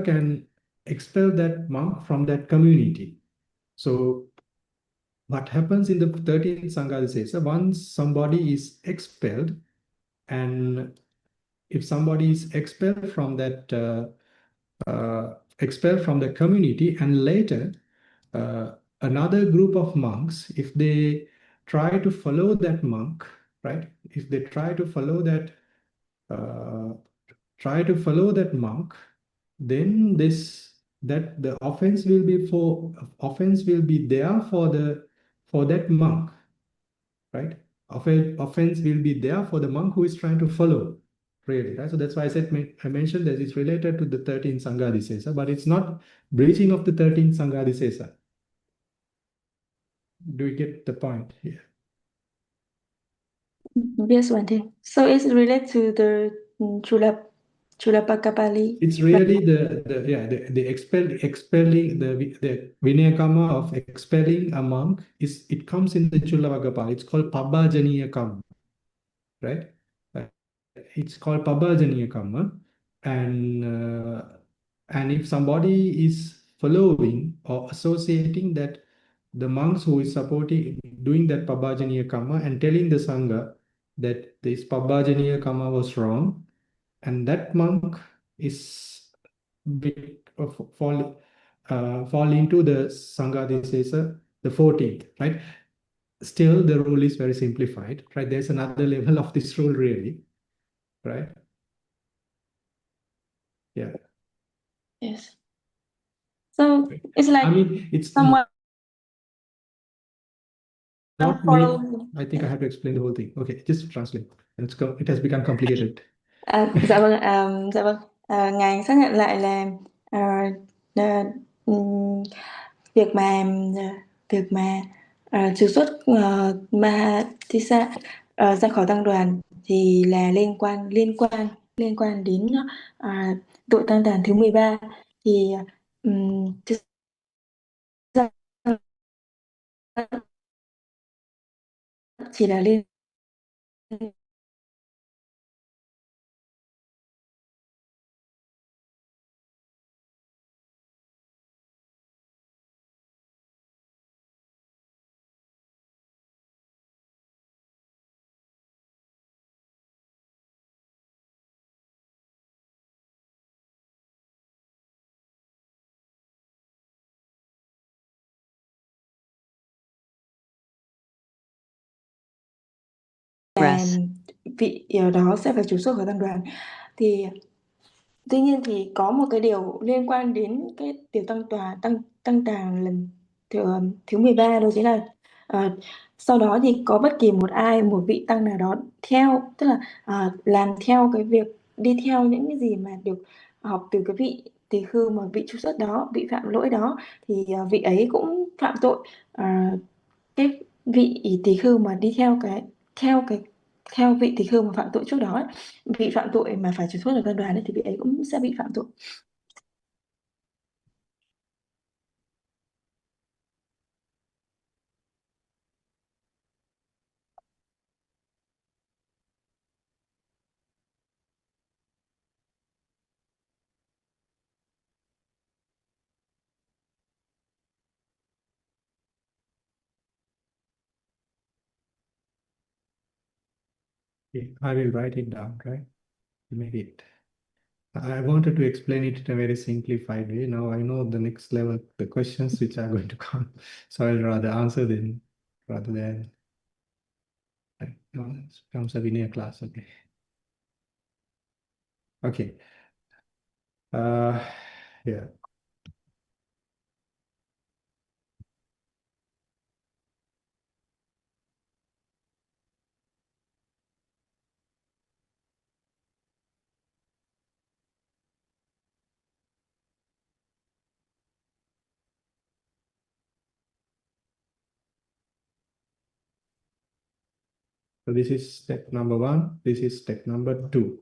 can expel that monk from that community. So what happens in the 13th Sanghadisesa, once somebody is expelled, and if somebody is expelled from the community, and later another group of monks, if they try to follow that monk, right? If they try to follow that monk, then the offense will be there for that monk, right? Offense will be there for the monk who is trying to follow, really, right? So that's why I mentioned that it's related to the 13th Sanghadisesa, but it's not breaching of the 13th Sanghadisesa. Do you get the point here? Yes, Bante. So it's related to the Chulapakapali. It's really the expelling the Vinaya karma of expelling a monk it comes in the Chulavagapal. It's called Pabhajaniya karma, right? It's called Pabhajaniya karma, and if somebody is following or associating that the monks who is supporting doing that Pabhajaniya karma and telling the Sangha that this Pabhajaniya karma was wrong, and that monk is fall into the Sanghadisesa, the 14th, right? Still, the rule is very simplified, right? There's another level of this rule, really, right? Yeah. Yes. So it's like I mean, it's someone not follow. me. I think I have to explain the whole thing. Okay, just translate. It has become complicated. Dạ vâng, ngài xác nhận lại là à, à, ừm, việc mà việc mà trục xuất Mahayana ra khỏi tăng đoàn thì là liên quan đến tội tăng đoàn thứ 13, thì thực ra chỉ là liên là vị ở đó sẽ phải trục xuất khỏi tăng đoàn. Thì tuy nhiên thì có một cái điều liên quan đến cái điều tăng đoàn lần thứ 13, đó chính là sau đó thì có bất kỳ một vị tăng nào đó theo, tức là làm theo cái việc đi theo những cái gì mà được học từ cái vị tỳ khưu mà vị trục xuất đó, vị phạm lỗi đó, thì vị ấy cũng phạm tội. Cái vị tỳ khưu mà đi theo vị tỳ khưu mà phạm tội trước đó ấy, vị phạm tội mà phải trục xuất ở tăng đoàn ấy, thì vị ấy cũng sẽ bị phạm tội. I will write it down, right? Make it. I wanted to explain it in a very simplified way. Now I know the next level, the questions which are going to come. So I'll rather answer them rather than it becomes a Vinaya class. Okay. Okay. Yeah. So this is step number 1. This is step number 2,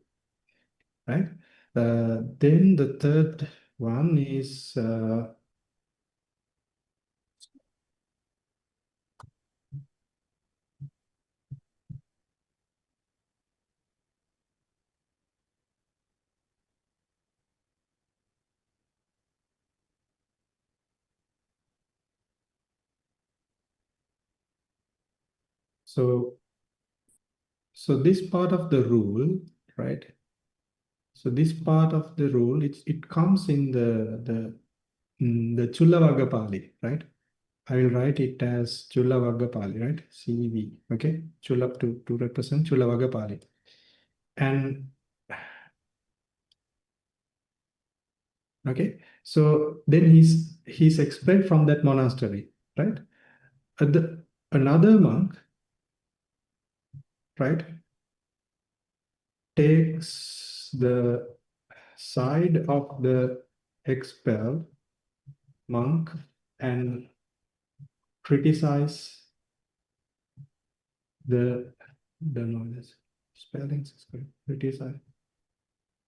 right? Then the third one is So this part of the rule, right? So this part of the rule, it comes in the Chulavagga Pali, right? I will write it as Chulavagga Pali, right? CV, okay? Chula to represent Chulavagga Pali. And okay, so then he's expelled from that monastery, right? Another monk, right, takes the side of the expelled monk and criticize the knowledge. Spellings is correct. Criticize.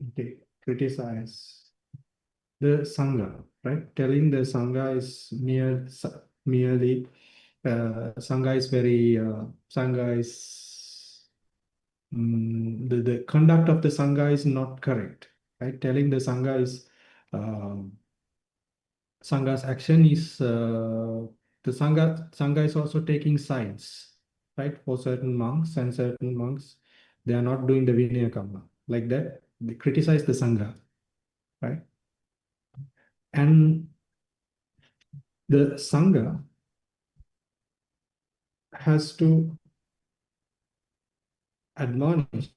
Okay. Criticize the Sangha, right? Telling the Sangha is merely Sangha is very Sangha is the conduct of the Sangha is not correct, right? Telling the Sangha is Sangha's action is the Sangha is also taking sides, right? For certain monks and certain monks, they are not doing the Vinaya Karma like that. They criticize the Sangha, right? And the Sangha has to admonish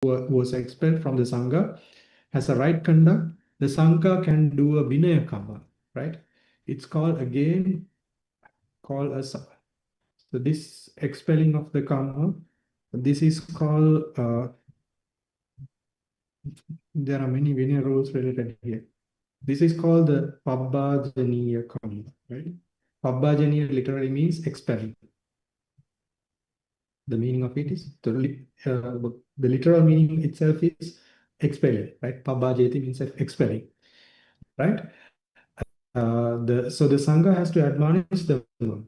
who was expelled from the Sangha has a right conduct. The Sangha can do a Vinaya Karma, right? It's called again called as so this expelling of the karma. This is called there are many Vinaya rules related here. This is called the Pabbajaniya karma, right? Pabbajaniya literally means expelling. The meaning of it is the literal meaning itself is expelling, right? Pabbajati means expelling, right? So the Sangha has to admonish the monk.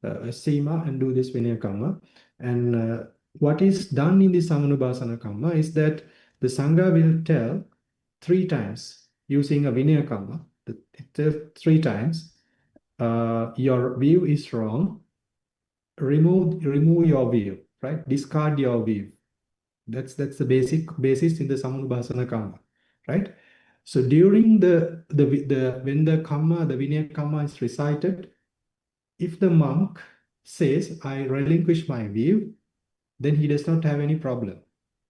Sima and do this Vinaya Karma. And what is done in the Samanubhasana Karma is that the Sangha will tell 3 times using a Vinaya Karma. It tells 3 times, your view is wrong. Remove your view, right? Discard your view. That's the basis in the Samanubhasana Karma, right? So during when the karma, the Vinaya Karma is recited, if the monk says, I relinquish my view, then he does not have any problem,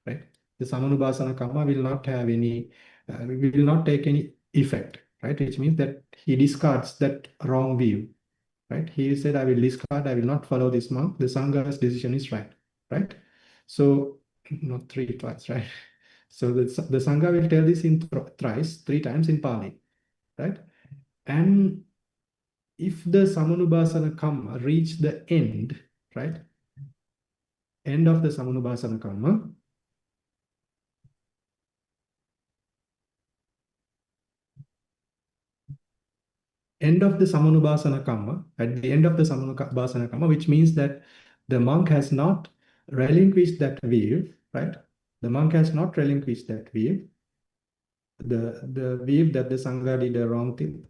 right? The Samanubhasana Karma will not have any, will not take any effect, right? Which means that he discards that wrong view, right? He said, I will discard, I will not follow this monk. The Sangha's decision is right, right? So, not twice, right? So the Sangha will tell this in thrice, 3 times in Pali, right? And if the Samanubhasana Karma reach the end, right? End of the Samanubhasana Karma, end of the Samanubhasana Karma, at the end of the Samanubhasana Karma, which means that the monk has not relinquished that view, right? The monk has not relinquished that view, the view that the Sangha did the wrong thing,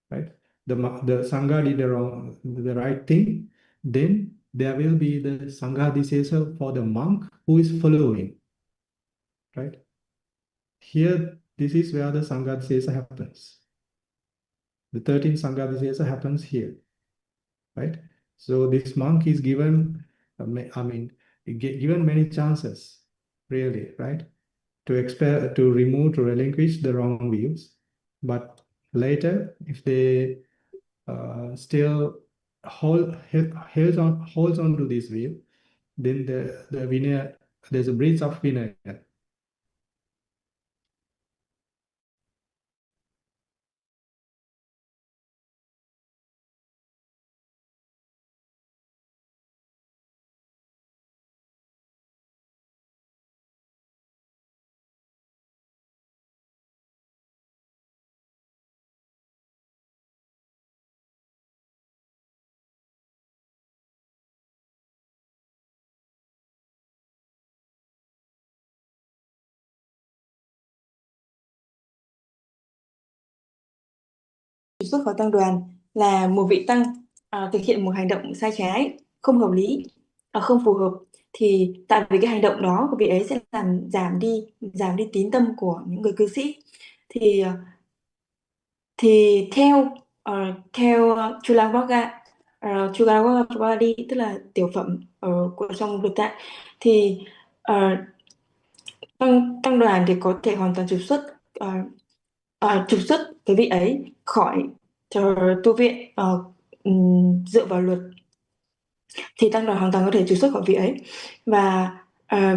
right? The Sangha did the right thing, then there will be the Sanghadisesa for the monk who is following, right? Here, this is where the Sanghadisesa happens. The 13th Sanghadisesa happens here, right? So this monk is given, given many chances, really, right? To remove, to relinquish the wrong views. But later, if they still holds on to this view, then the Vinaya, there's a breach of Vinaya. trục xuất khỏi tăng đoàn là một vị tăng thực hiện một hành động sai trái, không hợp lý, không phù hợp, thì tại vì cái hành động đó của vị ấy sẽ làm giảm đi tín tâm của những người cư sĩ. Thì theo Chulawagapadi, tức là tiểu phẩm của trong Luật Tạng, thì tăng đoàn thì có thể hoàn toàn trục xuất cái vị ấy khỏi tu viện dựa vào luật, thì tăng đoàn hoàn toàn có thể trục xuất khỏi vị ấy. Và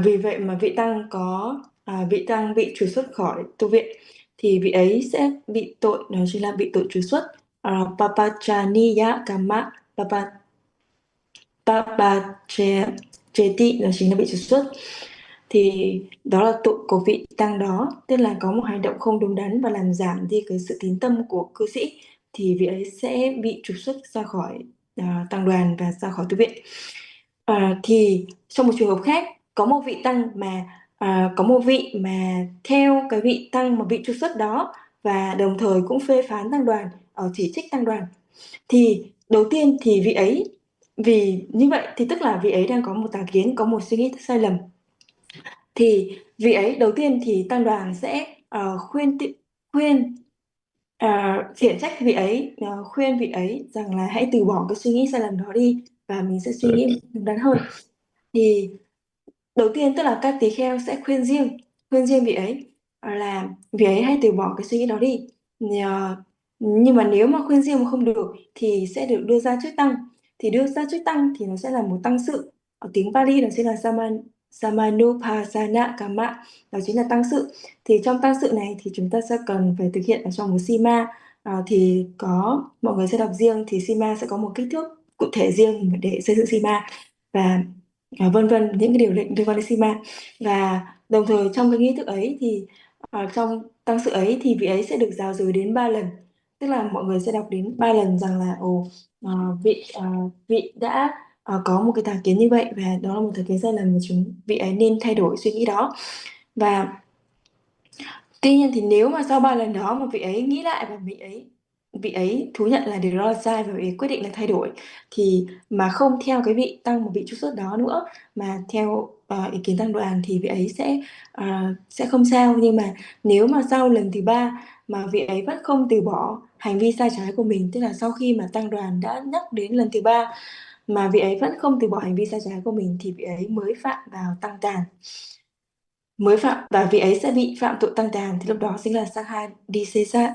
vì vậy mà vị tăng bị trục xuất khỏi tu viện thì vị ấy sẽ bị tội, đó chính là bị tội trục xuất, papachaniya kamma, papacheti, đó chính là bị trục xuất. Thì đó là tội của vị tăng đó, tức là có một hành động không đúng đắn và làm giảm đi cái sự tín tâm của cư sĩ, thì vị ấy sẽ bị trục xuất ra khỏi tăng đoàn và ra khỏi tu viện. Thì trong một trường hợp khác, có một vị mà theo cái vị tăng mà bị trục xuất đó và đồng thời cũng phê phán tăng đoàn, chỉ trích tăng đoàn, thì đầu tiên thì vị ấy, vì như vậy thì tức là vị ấy đang có một tà kiến, có một suy nghĩ sai lầm, thì vị ấy đầu tiên thì tăng đoàn sẽ khiển trách vị ấy, khuyên vị ấy rằng là hãy từ bỏ cái suy nghĩ sai lầm đó đi và mình sẽ suy nghĩ đúng đắn hơn. Thì đầu tiên tức là các tỳ kheo sẽ khuyên riêng vị ấy là vị ấy hãy từ bỏ cái suy nghĩ đó đi. Nhưng mà nếu mà khuyên riêng mà không được thì sẽ được đưa ra trước tăng. Thì đưa ra trước tăng thì nó sẽ là một tăng sự, ở tiếng Pali đó chính là Samanupasana Kamma, đó chính là tăng sự. Thì trong tăng sự này thì chúng ta sẽ cần phải thực hiện ở trong một sima, thì có mọi người sẽ đọc riêng, thì sima sẽ có một kích thước cụ thể riêng để xây dựng sima, và vân vân, những cái điều lệnh liên quan đến sima. Và đồng thời trong cái nghi thức ấy thì trong tăng sự ấy thì vị ấy sẽ được giáo giới đến 3 lần, tức là mọi người sẽ đọc đến 3 lần rằng là vị đã có một cái tà kiến như vậy, và đó là một tà kiến sai lầm, và vị ấy nên thay đổi suy nghĩ đó. Và tuy nhiên thì nếu mà sau 3 lần đó mà vị ấy nghĩ lại và vị ấy thú nhận là điều đó là sai và vị ấy quyết định là thay đổi, thì mà không theo cái vị tăng mà bị trục xuất đó nữa mà theo ý kiến tăng đoàn, thì vị ấy sẽ không sao. Nhưng mà nếu mà sau lần thứ 3 mà vị ấy vẫn không từ bỏ hành vi sai trái của mình, tức là sau khi mà tăng đoàn đã nhắc đến lần thứ 3 mà vị ấy vẫn không từ bỏ hành vi sai trái của mình, thì vị ấy mới phạm vào tăng tàn, và vị ấy sẽ bị phạm tội tăng tàn, thì lúc đó chính là Sanghadisesa.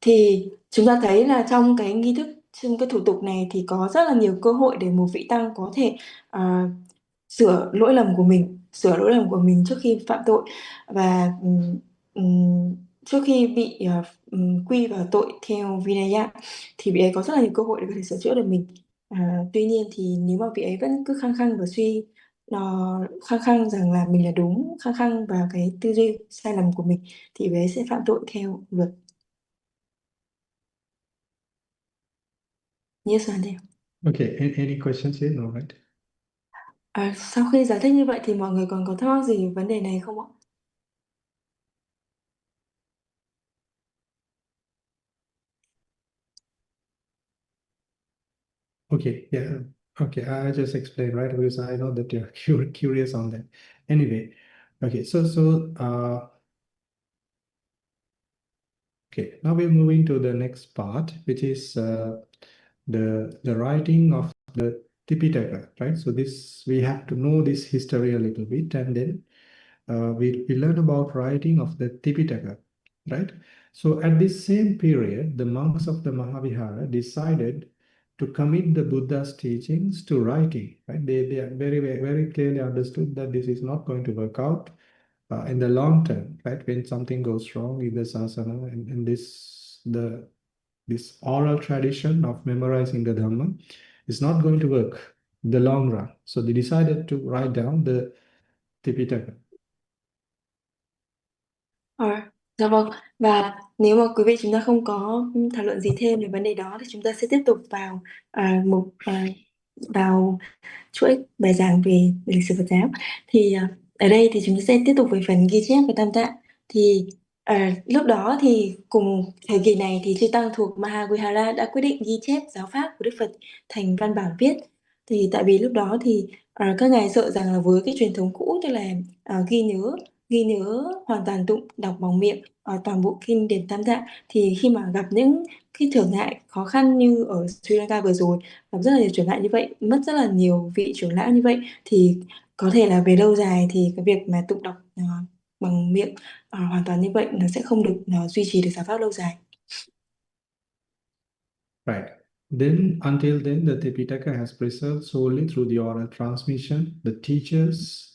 Thì chúng ta thấy là trong cái nghi thức, trong cái thủ tục này thì có rất là nhiều cơ hội để một vị tăng có thể sửa lỗi lầm của mình trước khi phạm tội, và trước khi bị quy vào tội theo Vinaya, thì vị ấy có rất là nhiều cơ hội để có thể sửa chữa được mình. Tuy nhiên thì nếu mà vị ấy vẫn cứ khăng khăng và khăng khăng rằng là mình là đúng, khăng khăng vào cái tư duy sai lầm của mình, thì vị ấy sẽ phạm tội theo luật. Yes, Andy. Okay, any questions here? No, right? Sau khi giải thích như vậy thì mọi người còn có thắc mắc gì về vấn đề này không ạ? Okay, yeah. Okay, I just explained, right? Because I know that you're curious on that. Anyway, Okay, okay, now we're moving to the next part, which is the writing of the Tipitaka, right? So this, we have to know this history a little bit, and then we learn about writing of the Tipitaka, right? So at this same period, the monks of the Mahavihara decided to commit the Buddha's teachings to writing, right? They are very clearly understood that this is not going to work out in the long term, right? When something goes wrong in the sasana, and this oral tradition of memorizing the Dhamma is not going to work in the long run. So they decided to write down the Tipitaka. Dạ vâng, và nếu mà quý vị chúng ta không có thảo luận gì thêm về vấn đề đó thì chúng ta sẽ tiếp tục vào vào chuỗi bài giảng về lịch sử Phật giáo. Thì ở đây thì chúng ta sẽ tiếp tục với phần ghi chép và tam tạng. Thì lúc đó thì cùng thời kỳ này thì chư tăng thuộc Mahavihara đã quyết định ghi chép giáo pháp của Đức Phật thành văn bản viết. Thì tại vì lúc đó thì các ngài sợ rằng là với cái truyền thống cũ, tức là ghi nhớ hoàn toàn tụng đọc bằng miệng toàn bộ kinh điển tam tạng, thì khi mà gặp những cái trở ngại khó khăn như ở Sri Lanka vừa rồi, gặp rất là nhiều trở ngại như vậy, mất rất là nhiều vị trưởng lão như vậy, thì có thể là về lâu dài thì cái việc mà tụng đọc bằng miệng hoàn toàn như vậy nó sẽ không được duy trì được giáo pháp lâu dài. Right. Then, until then, the Tipitaka has preserved solely through the oral transmission. The teachers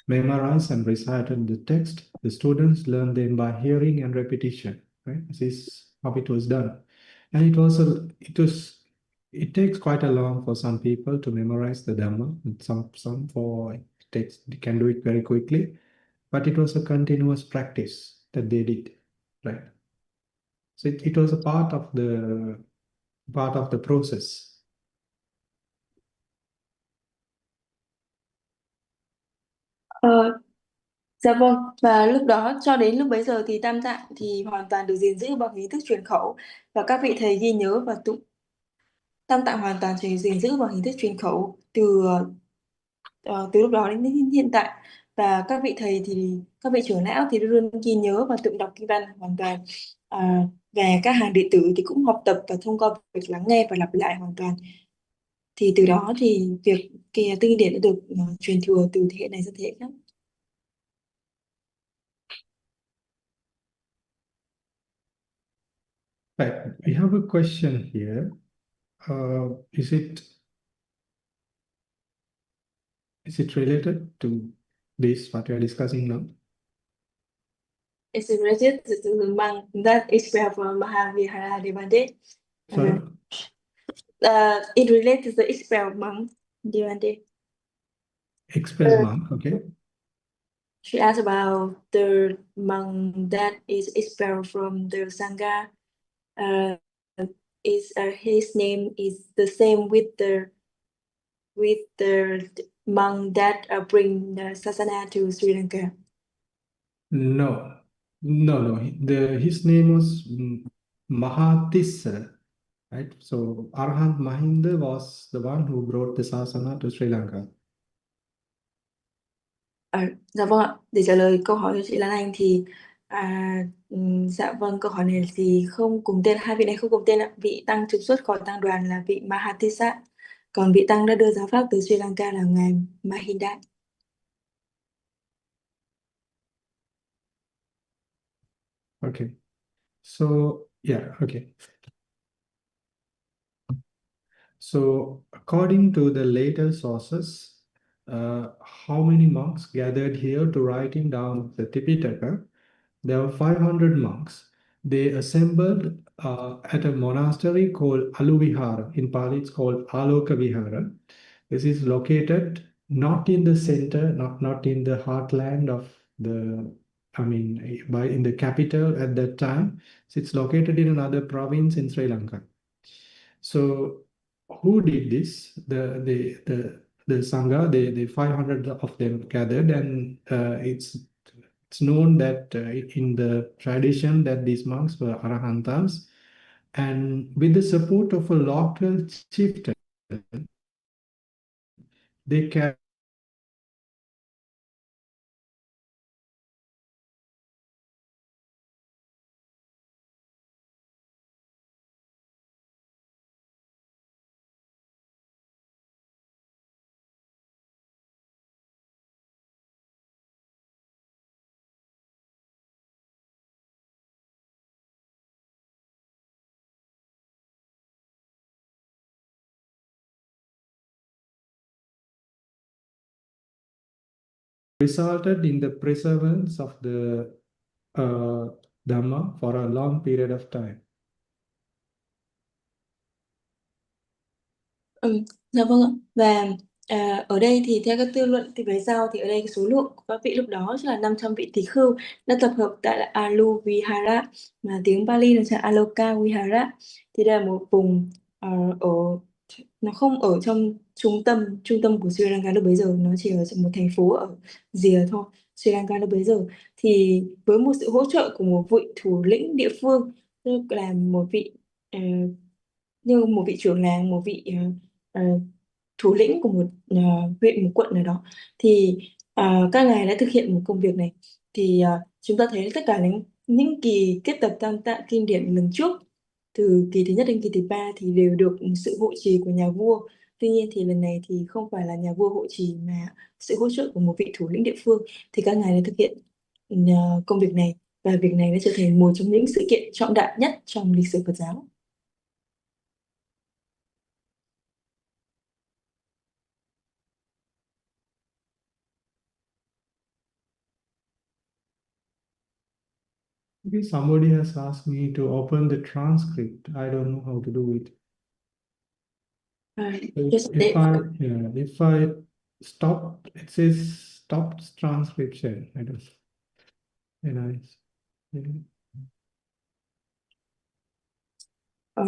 memorized and recited the text. The students learned them by hearing and repetition. Right. This is how it was done, and it takes quite a long for some people to memorize the Dhamma. And some for it can do it very quickly, but it was a continuous practice that they did. Right. So it was a part of the process. Dạ vâng, và lúc đó cho đến lúc bấy giờ thì tam tạng thì hoàn toàn được gìn giữ bằng hình thức truyền khẩu, và các vị thầy ghi nhớ và tụng tam tạng hoàn toàn được gìn giữ bằng hình thức truyền khẩu từ lúc đó đến hiện tại. Và các vị trưởng lão thì luôn ghi nhớ và tụng đọc kinh văn hoàn toàn. Và các hàng đệ tử thì cũng học tập và thông qua việc lắng nghe và lặp lại hoàn toàn. Thì từ đó thì việc kinh điển đã được truyền thừa từ thế hệ này sang thế hệ khác. Right. We have a question here. Is it related to this what we are discussing now? It's related to the monk that is from Mahavihara Devande. Sorry? It relates to the expelled monk Devande. Expelled monk, okay. She asked about the monk that is expelled from the Sangha. His name is the same with the monk that bring the sasana to Sri Lanka. No. His name was Mahatissa, right? So Arhant Mahinda was the one who brought the sasana to Sri Lanka. Dạ vâng ạ. Để trả lời câu hỏi cho chị Lan Anh thì dạ vâng, câu hỏi này thì không cùng tên, hai vị này không cùng tên ạ. Vị tăng trục xuất khỏi tăng đoàn là vị Mahatissa, còn vị tăng đã đưa giáo pháp từ Sri Lanka là ngài Mahinda. Okay. So yeah, okay. So according to the later sources, how many monks gathered here to writing down the Tipitaka? There were 500 monks. They assembled at a monastery called Aluvihara. In Pali, it's called Alokavihara. This is located not in the center, not in the heartland of the, in the capital at that time. So it's located in another province in Sri Lanka. So who did this? The Sangha, the 500 of them gathered, and it's known that in the tradition that these monks were Arahantas, and with the support of a local chieftain, they carried resulted in the preservance of the Dhamma for a long period of time. Dạ vâng ạ. Và ở đây thì theo các tư luận thì về sau thì ở đây cái số lượng của các vị lúc đó chính là 500 vị tỳ khưu đã tập hợp tại là Alu Vihara, mà tiếng Pali là Aloka Vihara. Thì đây là một vùng ở nó không ở trong trung tâm của Sri Lanka lúc bấy giờ, nó chỉ ở một thành phố ở rìa thôi Sri Lanka lúc bấy giờ. Thì với một sự hỗ trợ của một vị thủ lĩnh địa phương, tức là một vị như một vị trưởng làng, một vị thủ lĩnh của một huyện, một quận nào đó, thì các ngài đã thực hiện một công việc này. Thì chúng ta thấy tất cả những kỳ kết tập tam tạng kinh điển lần trước, từ kỳ thứ nhất đến kỳ thứ ba, thì đều được sự hộ trì của nhà vua. Tuy nhiên thì lần này thì không phải là nhà vua hộ trì mà sự hỗ trợ của một vị thủ lĩnh địa phương, thì các ngài đã thực hiện công việc này, và việc này đã trở thành một trong những sự kiện trọng đại nhất trong lịch sử Phật giáo. Okay, somebody has asked me to open the transcript. I don't know how to do it. If I stop, it says stopped transcription. I don't. And Ờ,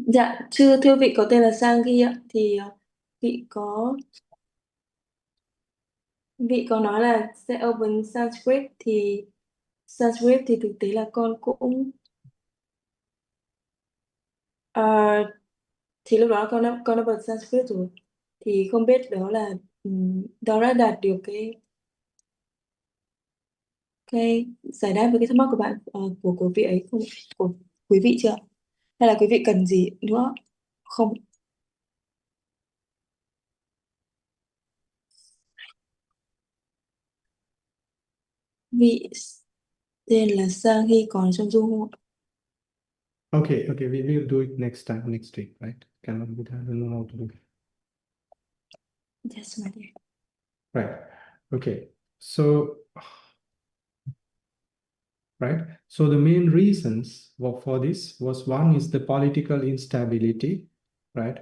dạ, thưa vị có tên là Sanghi ạ, thì vị có vị có nói là sẽ open Sanskrit, thì Sanskrit thì thực tế là con cũng ờ, thì lúc đó con đã bật Sanskrit rồi, thì không biết đó là đó đã đạt được cái giải đáp với cái thắc mắc của bạn, của vị ấy không, của quý vị chưa, hay là quý vị cần gì nữa không? Vị tên là Sanghi còn trong du không ạ? okay, we will do it next week, right? Cannot be done. I don't know how to do it. Yes, my dear. Right. Okay. So, right. So the main reasons for this was, one is the political instability, right?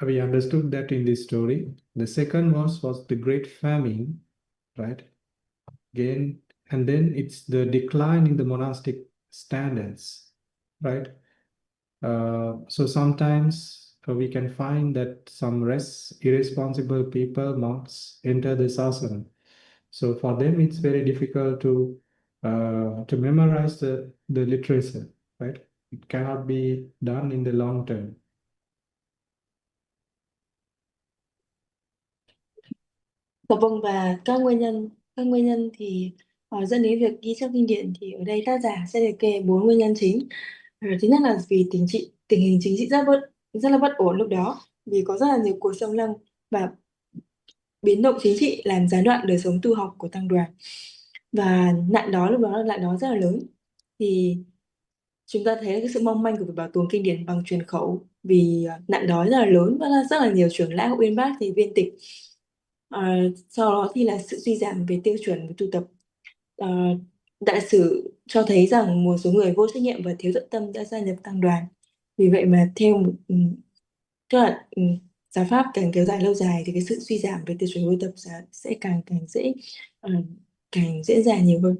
We understood that in this story. The second was the great famine, right? Again, and then it's the decline in the monastic standards, right? So sometimes we can find that some irresponsible people, monks, enter the sasana. So for them, it's very difficult to memorize the literature, right? It cannot be done in the long term. Dạ vâng, và các nguyên nhân thì dẫn đến việc ghi chép kinh điển, thì ở đây tác giả sẽ liệt kê 4 nguyên nhân chính. Thứ nhất là vì tình hình chính trị rất là bất ổn lúc đó, vì có rất là nhiều cuộc xâm lăng và biến động chính trị làm gián đoạn đời sống tu học của tăng đoàn, và lúc đó nạn đó rất là lớn. Thì chúng ta thấy cái sự mong manh của việc bảo tồn kinh điển bằng truyền khẩu, vì nạn đói rất là lớn và rất là nhiều trưởng lão uyên bác thì viên tịch. Sau đó thì là sự suy giảm về tiêu chuẩn của tu tập. Đại sử cho thấy rằng một số người vô trách nhiệm và thiếu tận tâm đã gia nhập tăng đoàn. Vì vậy mà theo một tức là giáo pháp càng kéo dài lâu dài thì cái sự suy giảm về tiêu chuẩn tu tập sẽ càng dễ dàng nhiều hơn.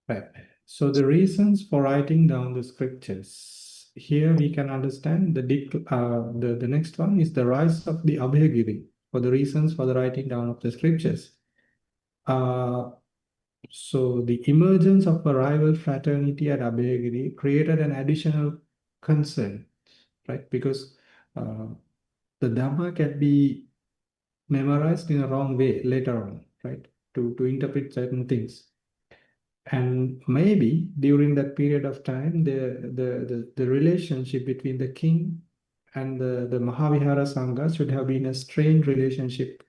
Right. So the reasons for writing down the scriptures. Here we can understand the next one is the rise of the Abhayagiri, for the reasons for the writing down of the scriptures. So the emergence of a rival fraternity at Abhayagiri created an additional concern, right? Because the Dhamma can be memorized in a wrong way later on, right? To interpret certain things. And maybe during that period of time, the relationship between the king and the Mahavihara Sangha should have been a strained relationship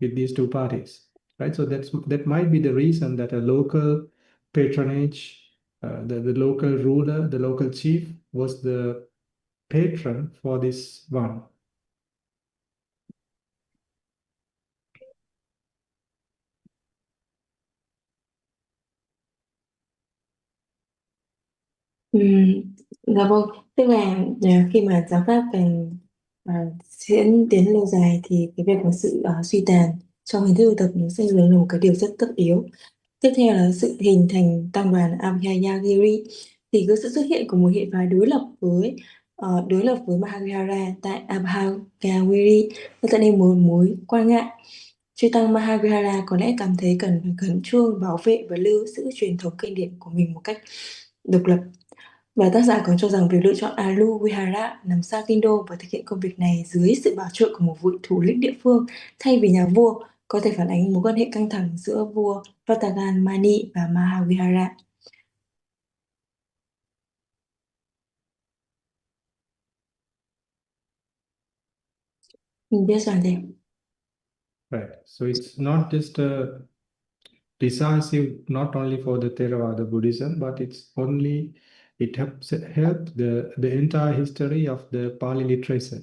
with these two parties, right? So that might be the reason that a local patronage, the local ruler, the local chief was the patron for this one? Dạ vâng, tức là khi mà giáo pháp càng diễn tiến lâu dài thì cái việc mà sự suy tàn trong hình thức tu tập nó sẽ là một cái điều rất tất yếu. Tiếp theo là sự hình thành tăng đoàn Abhayagiri, thì cái sự xuất hiện của một hệ phái đối lập với Mahayana tại Abhayagiri nó tạo nên một mối quan ngại. Chư tăng Mahayana có lẽ cảm thấy cần phải khẩn trương bảo vệ và lưu giữ truyền thống kinh điển của mình một cách độc lập. Và tác giả còn cho rằng việc lựa chọn Alu Vihara nằm xa kinh đô và thực hiện công việc này dưới sự bảo trợ của một vị thủ lĩnh địa phương thay vì nhà vua có thể phản ánh mối quan hệ căng thẳng giữa vua Vatagan Mani và Mahavihara. Mình biết rằng thế. Right. So it's not just decisive, not only for the Theravada Buddhism, but it helps the entire history of the Pali literature.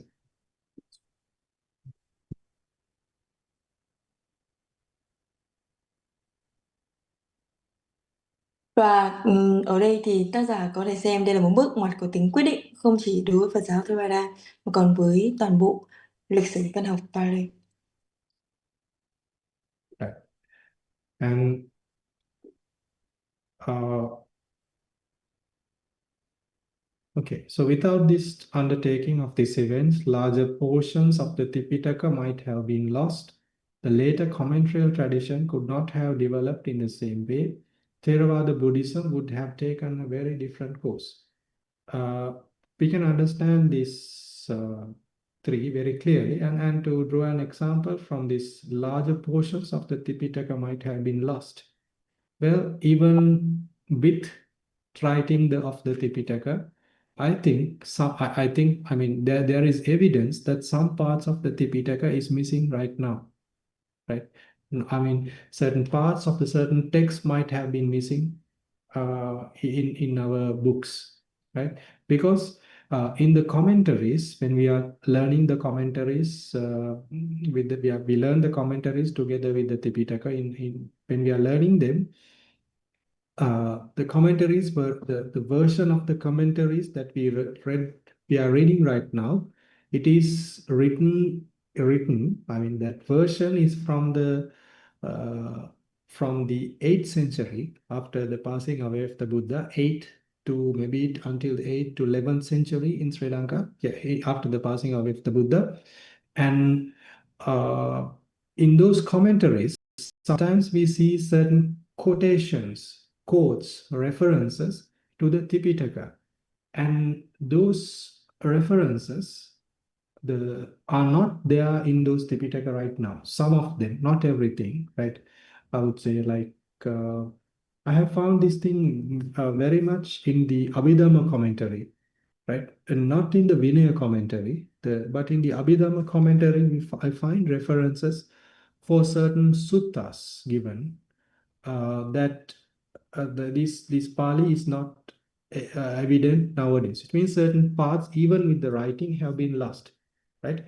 Và ở đây thì tác giả có thể xem đây là một bước ngoặt có tính quyết định không chỉ đối với Phật giáo Theravada mà còn với toàn bộ lịch sử văn học Pali. Right. And okay, so without this undertaking of these events, larger portions of the Tipitaka might have been lost. The later commentarial tradition could not have developed in the same way. Theravada Buddhism would have taken a very different course. We can understand these three very clearly, and to draw an example from these larger portions of the Tipitaka might have been lost. Well, even with writing of the Tipitaka, I think there is evidence that some parts of the Tipitaka is missing right now, right? I mean, certain parts of the certain text might have been missing in our books, right? Because in the commentaries, when we are learning the commentaries, we learn the commentaries together with the Tipitaka. When we are learning them, the commentaries were the version of the commentaries that we are reading right now. It is written. I mean, that version is from the 8th century, after the passing away of the Buddha, 8 to maybe until the 8th to 11th century in Sri Lanka. Yeah, after the passing away of the Buddha, and in those commentaries, sometimes we see certain quotations, quotes, references to the Tipitaka, and those references are not there in those Tipitaka right now. Some of them, not everything, right? I would say, like, I have found this thing very much in the Abhidhamma commentary, right? And not in the Vinaya commentary, but in the Abhidhamma commentary, I find references for certain suttas given that this Pali is not evident nowadays. It means certain parts, even with the writing, have been lost, right?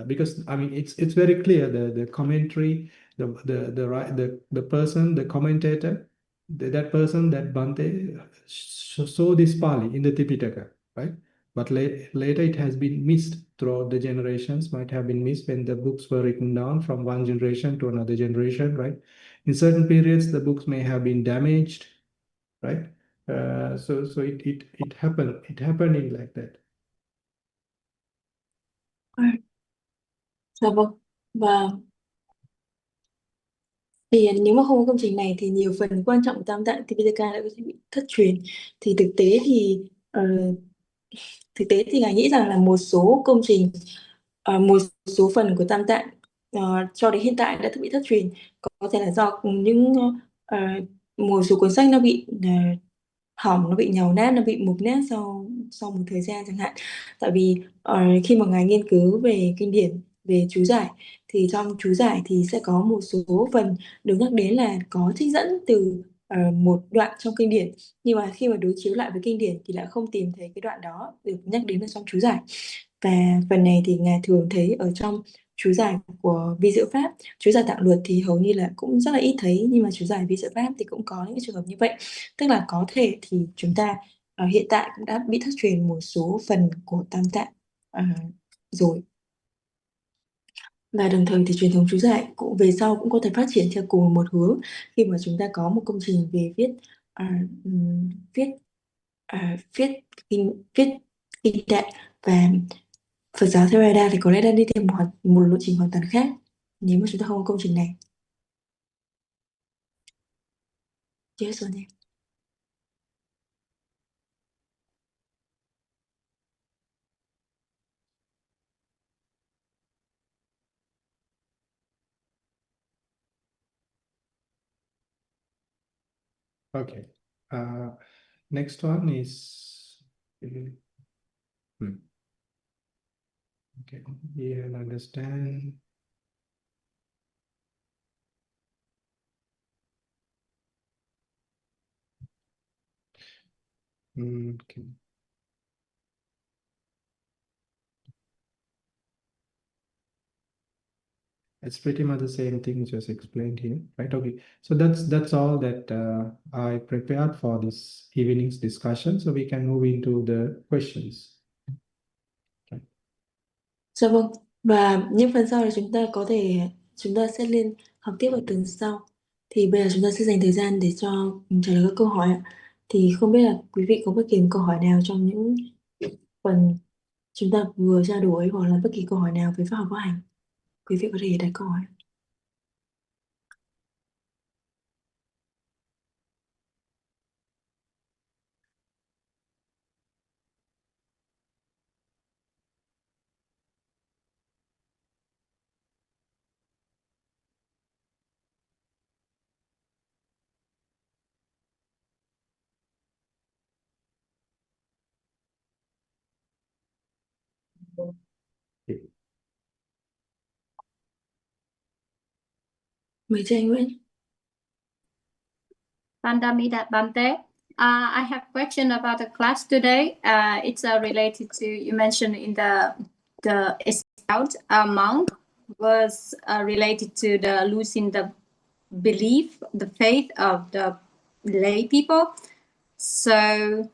Because I mean, it's very clear the commentary, the person, the commentator, that person, that Bhante saw this Pali in the Tipitaka, right? But later it has been missed throughout the generations, might have been missed when the books were written down from one generation to another generation, right? In certain periods, the books may have been damaged, right? So it happened in like that. Dạ vâng. Và thì nếu mà không có công trình này thì nhiều phần quan trọng của Tam Tạng Tipitaka đã có thể bị thất truyền. Thì thực tế thì ngài nghĩ rằng là một số công trình, một số phần của Tam Tạng cho đến hiện tại đã bị thất truyền, có thể là do một số cuốn sách nó bị hỏng, nó bị nhàu nát, nó bị mục nát sau một thời gian chẳng hạn. Tại vì khi mà ngài nghiên cứu về kinh điển, về chú giải, thì trong chú giải thì sẽ có một số phần được nhắc đến là có trích dẫn từ một đoạn trong kinh điển, nhưng mà khi mà đối chiếu lại với kinh điển thì lại không tìm thấy cái đoạn đó được nhắc đến ở trong chú giải. Và phần này thì Ngài thường thấy ở trong chú giải của vi diệu pháp. Chú giải tạng luật thì hầu như là cũng rất là ít thấy, nhưng mà chú giải vi diệu pháp thì cũng có những cái trường hợp như vậy. Tức là có thể thì chúng ta hiện tại cũng đã bị thất truyền một số phần của tam tạng rồi. Và đồng thời thì truyền thống chú giải cũng về sau cũng có thể phát triển theo cùng một hướng, khi mà chúng ta có một công trình về viết viết viết viết kinh tạng, và Phật giáo Theravada thì có lẽ đã đi theo một lộ trình hoàn toàn khác nếu mà chúng ta không có công trình này. Yes or no? Okay. Next one is okay. Yeah, I understand. Okay. It's pretty much the same thing just explained here, right? Okay, so that's all that I prepared for this evening's discussion. So we can move into the questions. Dạ vâng. Và những phần sau là chúng ta sẽ học tiếp ở tuần sau. Thì bây giờ chúng ta sẽ dành thời gian để cho trả lời các câu hỏi ạ. Thì không biết là quý vị có bất kỳ câu hỏi nào trong những phần chúng ta vừa trao đổi, hoặc là bất kỳ câu hỏi nào về pháp học võ hành, quý vị có thể đặt câu hỏi. Okay. Mời chị anh Nguyễn. Pandamida Bante. I have a question about the class today. It's related to, you mentioned in the scout monk was related to the losing the belief, the faith of the lay people. So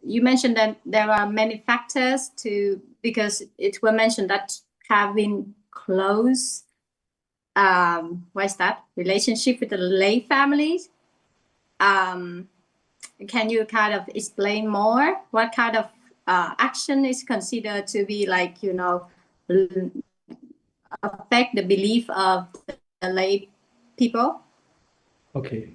you mentioned that there are many factors because it was mentioned that having close what's that relationship with the lay families. Can you kind of explain more what kind of action is considered to be like, affect the belief of the lay people? Okay.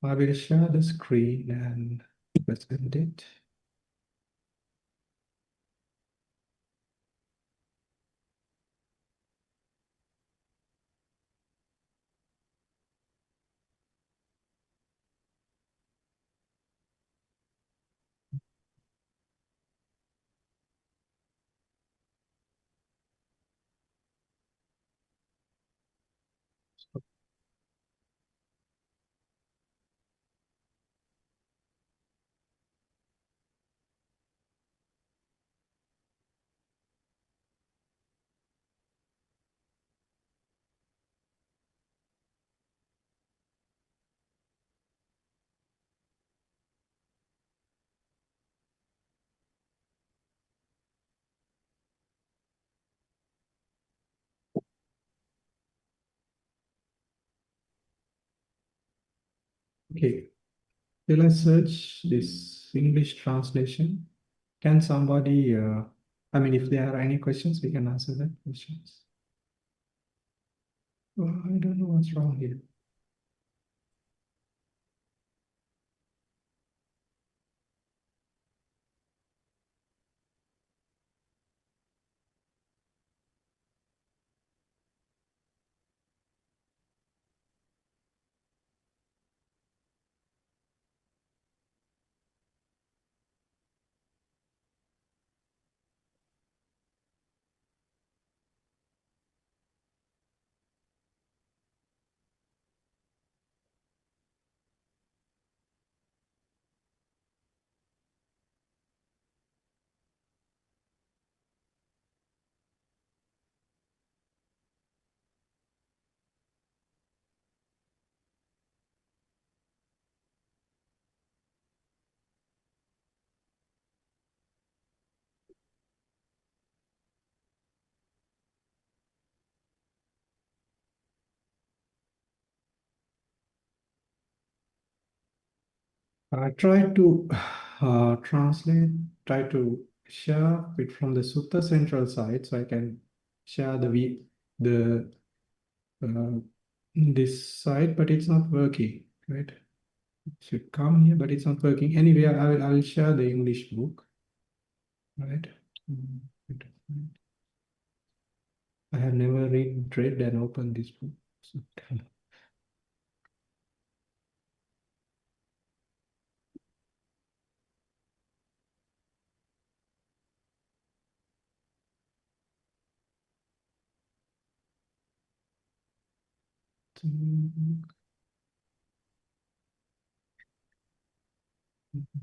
I will share the screen and present it. Okay, will I search this English translation? Can somebody, if there are any questions, we can answer that questions. Well, I don't know what's wrong here. I try to try to share it from the Sutta central side, so I can share the this side, but it's not working, right? It should come here, but it's not working. Anyway, I will share the English book, right? I have never read and opened this book. So,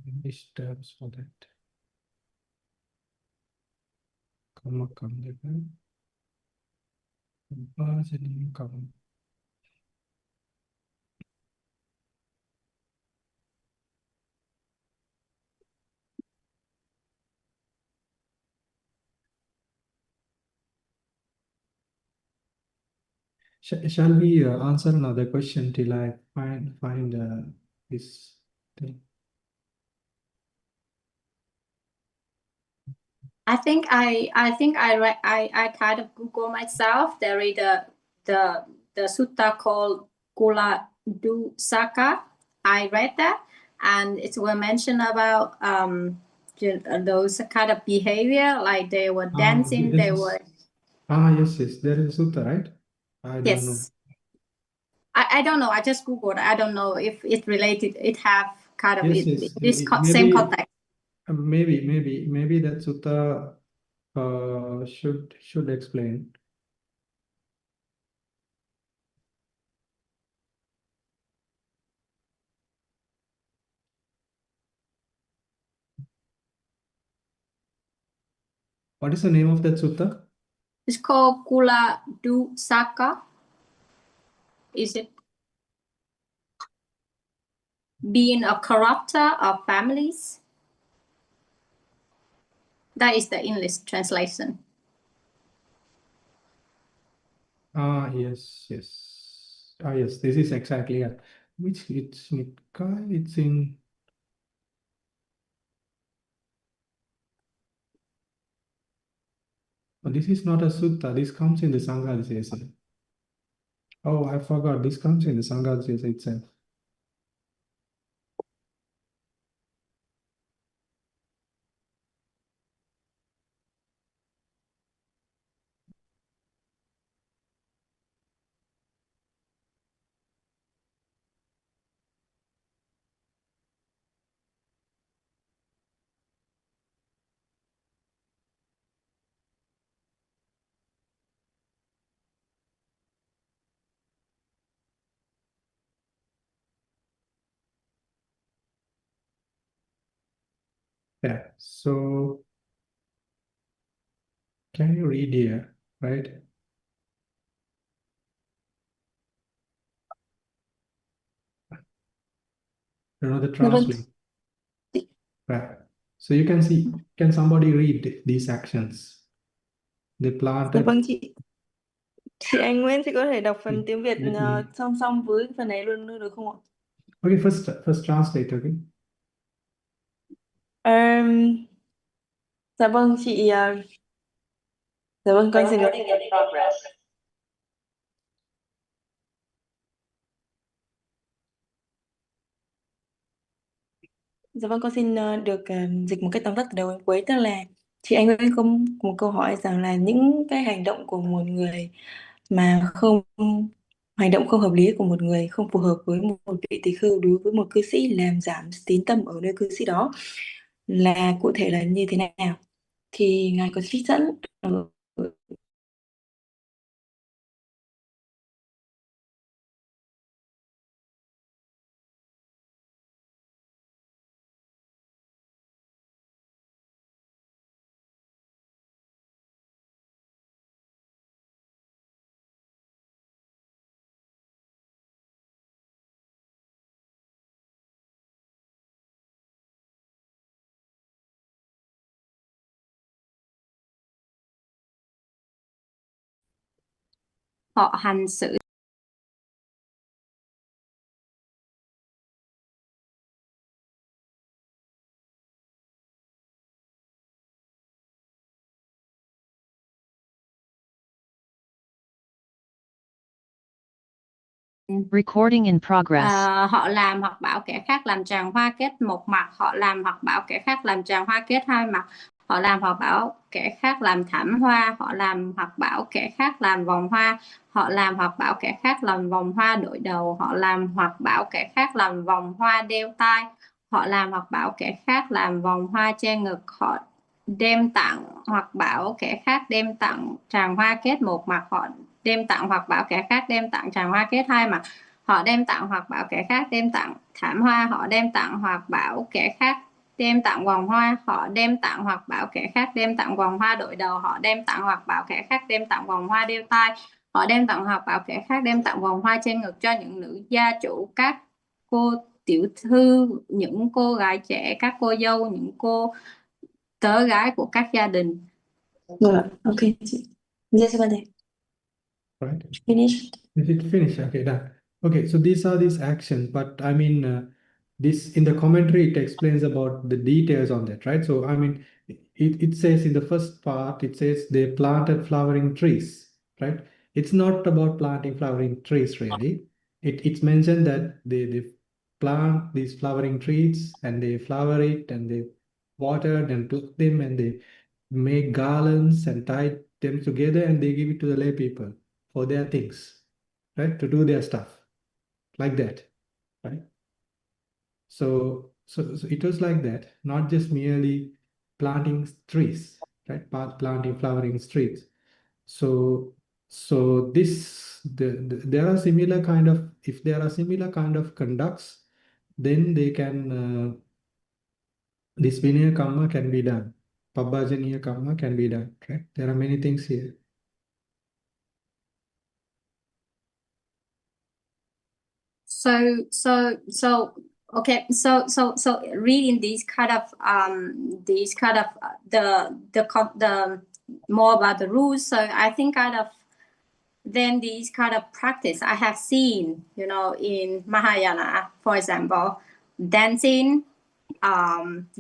English terms for that. Karma come. Shall we answer another question till I find this thing? I think I kind of Google myself. There is the sutta called Kula Dusaka. I read that, and it will mention about those kind of behavior, like they were dancing, they were. Yes. There is a sutta, right? I don't know. Yes. I don't know. I just Googled. I don't know if it's related. It have kind of Yes. this Maybe, same context. maybe that sutta should explain. What is the name of that sutta? It's called Kula Dusaka. Is it being a corrupter of families? That is the English translation. Yes. Yes, this is exactly which it's Nikkai, it's in. Oh, this is not a sutta, this comes in the Sanghadisesa. Oh, I forgot, this comes in the Sanghadisesa itself. Yeah, so can you read here, right? You know the translate. Right. So you can see, can somebody read these actions? They Dạ planted. vâng chị Anh Nguyễn, chị có thể đọc phần tiếng Việt Let me- song song với phần này luôn được không ạ? Okay, first translate, okay? Dạ vâng chị dạ vâng con xin Dạ vâng, con xin được dịch một cách tóm tắt từ đầu đến cuối, tức là chị Anh Nguyễn có một câu hỏi rằng là những cái hành động của một người mà hành động không hợp lý của một người không phù hợp với một vị tỳ khưu đối với một cư sĩ làm giảm tín tâm ở nơi cư sĩ đó là cụ thể là như thế nào, thì ngài có trích dẫn ở Họ hành xử Recording in progress. Họ làm hoặc bảo kẻ khác làm tràng hoa kết một mặt, họ làm hoặc bảo kẻ khác làm tràng hoa kết hai mặt, họ làm hoặc bảo kẻ khác làm thảm hoa, họ làm hoặc bảo kẻ khác làm vòng hoa, họ làm hoặc bảo kẻ khác làm vòng hoa đội đầu, họ làm hoặc bảo kẻ khác làm vòng hoa đeo tai, họ làm hoặc bảo kẻ khác làm vòng hoa che ngực, họ đem tặng hoặc bảo kẻ khác đem tặng tràng hoa kết một mặt, họ đem tặng hoặc bảo kẻ khác đem tặng tràng hoa kết hai mặt, họ đem tặng hoặc bảo kẻ khác đem tặng thảm hoa, họ đem tặng hoặc bảo kẻ khác đem tặng vòng hoa, họ đem tặng hoặc bảo kẻ khác đem tặng vòng hoa đội đầu, họ đem tặng hoặc bảo kẻ khác đem tặng vòng hoa đeo tai, họ đem tặng hoặc bảo kẻ khác đem tặng vòng hoa trên ngực cho những nữ gia chủ, các cô tiểu thư, những cô gái trẻ, các cô dâu, những cô tớ gái của các gia đình. Rồi, ok chị. Yes, Right? Finish. Is it finished? Okay, done. Okay, so these are these actions, but I mean, this in the commentary it explains about the details on that, right? So I mean, it says in the first part, it says they planted flowering trees, right? It's not about planting flowering trees really. It's mentioned that they plant these flowering trees and they flower it and they watered and pluck them and they make garlands and tie them together and they give it to the lay people for their things, right? To do their stuff like that, right? So it was like that, not just merely planting trees, right? Planting flowering trees. So there are similar kind of, if there are similar kind of conducts, then they can this Vinaya Kamma can be done. Pabbajaniya Kamma can be done, right? There are many things here. Okay, so reading these kind of the more about the rules, so I think kind of then these kind of practice I have seen, you know, in Mahayana, for example, dancing,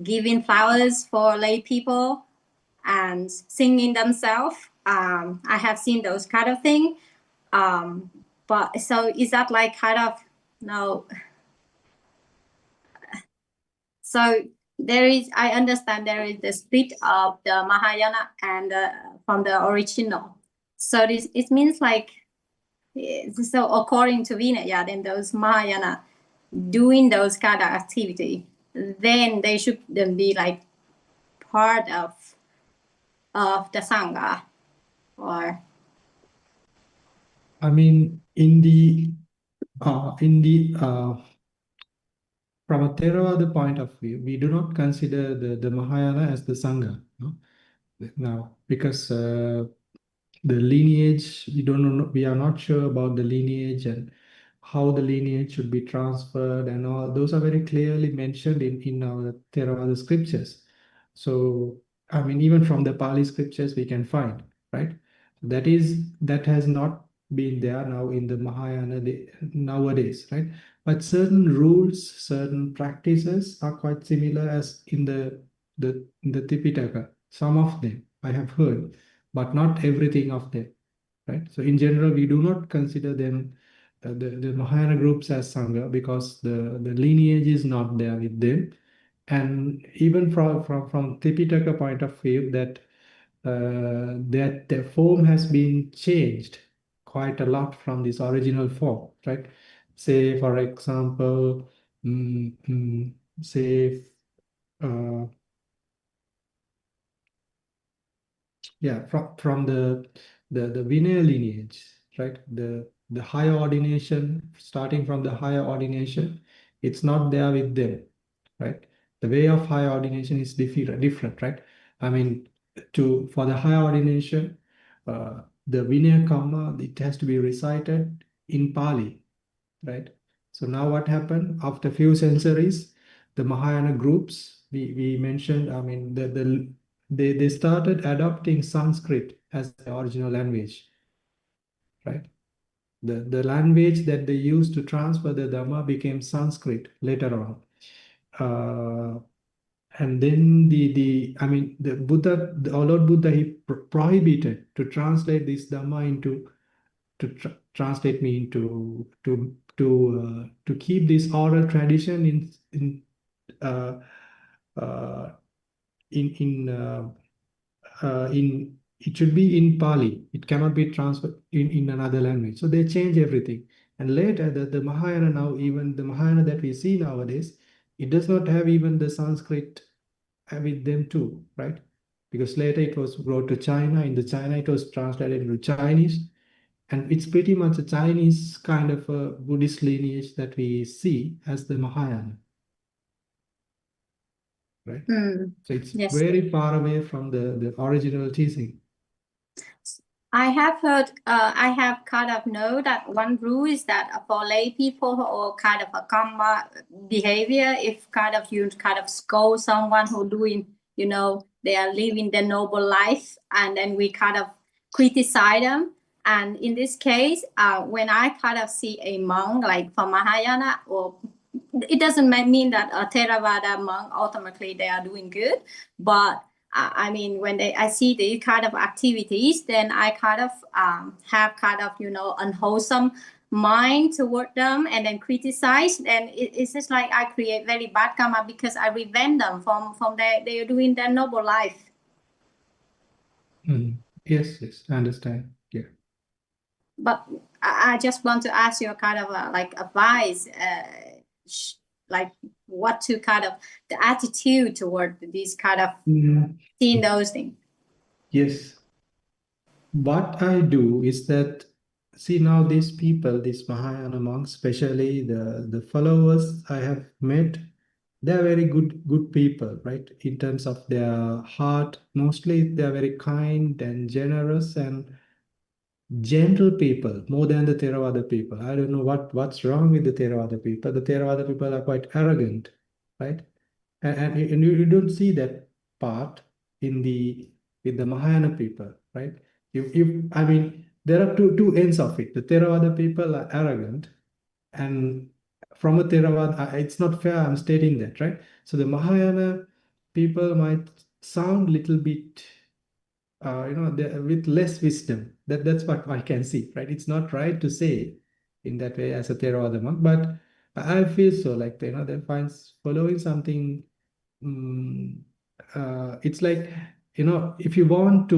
giving flowers for lay people, and singing themselves. I have seen those kind of things. But so is that like kind of no? So there is, I understand there is the split of the Mahayana and from the original. So this, it means like, so according to Vinaya, then those Mahayana doing those kind of activity, then they should then be like part of the Sangha, or I mean, in the from a Theravada point of view, we do not consider the Mahayana as the Sangha, no? Now, because the lineage, we don't know, we are not sure about the lineage and how the lineage should be transferred and all. Those are very clearly mentioned in our Theravada scriptures. So, I mean, even from the Pali scriptures, we can find, right? That has not been there now in the Mahayana nowadays, right? But certain rules, certain practices are quite similar as in the Tipitaka. Some of them I have heard, but not everything of them, right? So in general, we do not consider them the Mahayana groups as Sangha because the lineage is not there with them. And even from Tipitaka point of view, that the form has been changed quite a lot from this original form, right? Say, for example, say, yeah, from the Vinaya lineage, right? The higher ordination, starting from the higher ordination, it's not there with them, right? The way of higher ordination is different, right? I mean, for the higher ordination, the Vinaya Kamma, it has to be recited in Pali, right? So now what happened after few centuries, the Mahayana groups we mentioned, I mean, they started adopting Sanskrit as the original language, right? The language that they used to transfer the Dhamma became Sanskrit later on. And then I mean, the Buddha, our Lord Buddha, he prohibited to translate this Dhamma into translate me into to keep this oral tradition in it should be in Pali. It cannot be transferred in another language. So they change everything. And later, the Mahayana now, even the Mahayana that we see nowadays, it does not have even the Sanskrit with them too, right? Because later it was brought to China. In the China, it was translated into Chinese. And it's pretty much a Chinese kind of a Buddhist lineage that we see as the Mahayana, right? So it's Yes. very far away from the original teaching. I have heard, I have kind of know that one rule is that for lay people or kind of a karma behavior, if kind of you kind of scold someone who doing, you know, they are living their noble life, and then we kind of criticize them. And in this case, when I kind of see a monk like from Mahayana, or it doesn't mean that a Theravada monk ultimately they are doing good, but I mean, when I see these kind of activities, then I kind of have kind of, you know, unwholesome mind toward them and then criticize. And it's just like I create very bad karma because I prevent them from they are doing their noble life. Yes, I understand. Yeah. But I just want to ask you a kind of like advice, like what to kind of the attitude toward these kind of seeing those things. Yes. What I do is that, see now these people, these Mahayana monks, especially the followers I have met, they're very good people, right? In terms of their heart, mostly they're very kind and generous and gentle people, more than the Theravada people. I don't know what's wrong with the Theravada people. The Theravada people are quite arrogant, right? And you don't see that part in the Mahayana people, right? If I mean, there are two ends of it. The Theravada people are arrogant, and from a Theravada, it's not fair. I'm stating that, right? So the Mahayana people might sound little bit, with less wisdom. That's what I can see, right? It's not right to say in that way as a Theravada monk, but I feel so. Like they find following something. It's like, if you want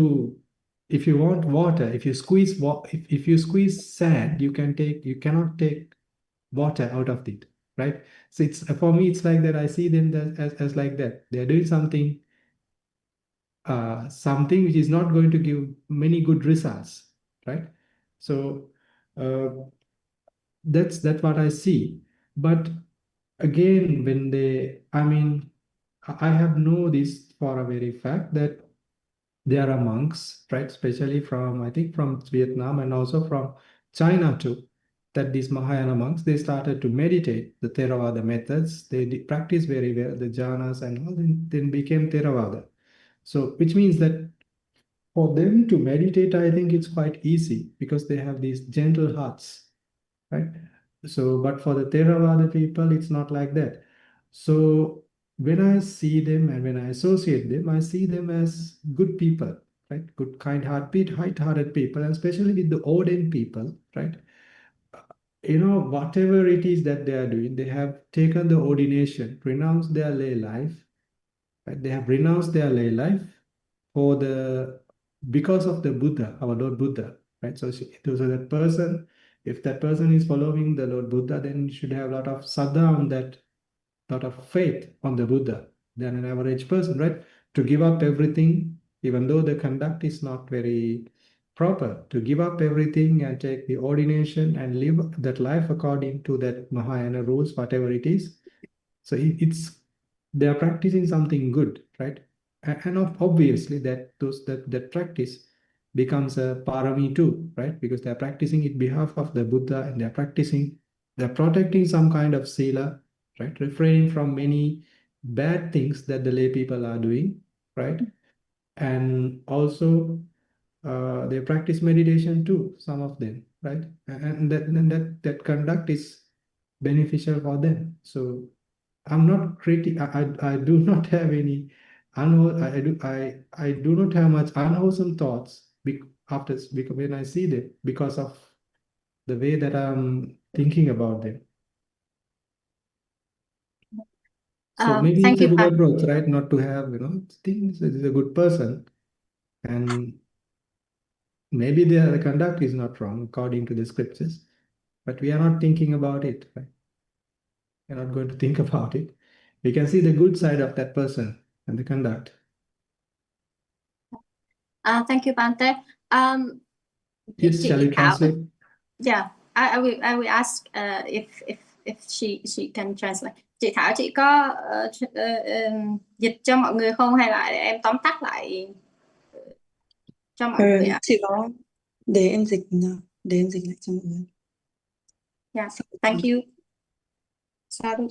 water, if you squeeze if you squeeze sand, you cannot take water out of it, right? So it's, for me, it's like that. I see them as like that. They're doing something which is not going to give many good results, right? So that's what I see. But again, when I have know this for a very fact that there are monks, right, especially from, I think, from Vietnam and also from China too, that these Mahayana monks, they started to meditate the Theravada methods. They practice very well the jhanas and all, then became Theravada. So which means that for them to meditate, I think it's quite easy because they have these gentle hearts, right? So, but for the Theravada people, it's not like that. So when I see them and when I associate them, I see them as good people, right? Good, kind-hearted people, and especially with the ordained people, right? Whatever it is that they are doing, they have taken the ordination, renounced their lay life, right? They have renounced their lay life because of the Buddha, our Lord Buddha, right? So that person, if that person is following the Lord Buddha, then you should have a lot of saddha on that, lot of faith on the Buddha than an average person, right? To give up everything, even though the conduct is not very proper, to give up everything and take the ordination and live that life according to that Mahayana rules, whatever it is. So they are practicing something good, right? And obviously that practice becomes a parami too, right? Because they're practicing it behalf of the Buddha, and they're protecting some kind of sila, right? Refraining from many bad things that the lay people are doing, right? And also they practice meditation too, some of them, right? And that conduct is beneficial for them. So I'm not I do not have any I do not have much unwholesome thoughts because when I see them, because of the way that I'm thinking about them. So maybe Thank it's a you, good Phan. approach, right? Not to have, things. This is a good person, and maybe the conduct is not wrong according to the scriptures, but we are not thinking about it, right? We're not going to think about it. We can see the good side of that person and the conduct. Thank you, Bante. Yes, shall you translate? Yeah, I will ask if she can translate. Chị Thảo, chị có dịch cho mọi người không, hay là em tóm tắt lại cho mọi người ạ? Chị có để em dịch lại cho mọi người. Yeah, thank you. Sadhu.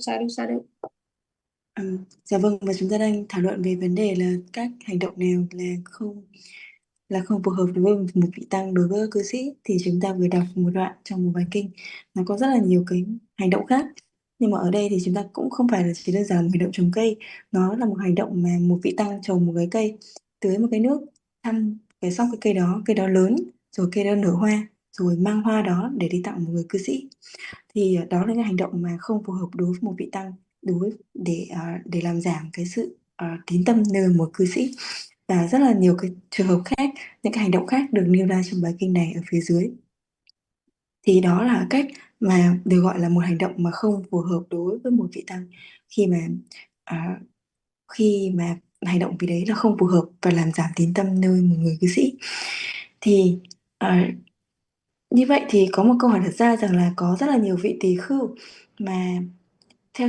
Dạ vâng, và chúng ta đang thảo luận về vấn đề là các hành động nào là không phù hợp đối với một vị tăng, đối với cư sĩ. Thì chúng ta vừa đọc một đoạn trong một bài kinh, nó có rất là nhiều cái hành động khác, nhưng mà ở đây thì chúng ta cũng không phải là chỉ đơn giản một hành động trồng cây. Nó là một hành động mà một vị tăng trồng một cái cây, tưới một cái nước, thăm cái xong cái cây đó lớn, rồi cây đó nở hoa, rồi mang hoa đó để đi tặng một người cư sĩ. Thì đó là những hành động mà không phù hợp đối với một vị tăng, để làm giảm cái sự tín tâm nơi một cư sĩ. Và rất là nhiều cái trường hợp khác, những cái hành động khác được nêu ra trong bài kinh này ở phía dưới. Thì đó là cách mà được gọi là một hành động mà không phù hợp đối với một vị tăng, khi mà hành động vì đấy là không phù hợp và làm giảm tín tâm nơi một người cư sĩ. Thì như vậy thì có một câu hỏi đặt ra rằng là có rất là nhiều vị tỳ khưu mà theo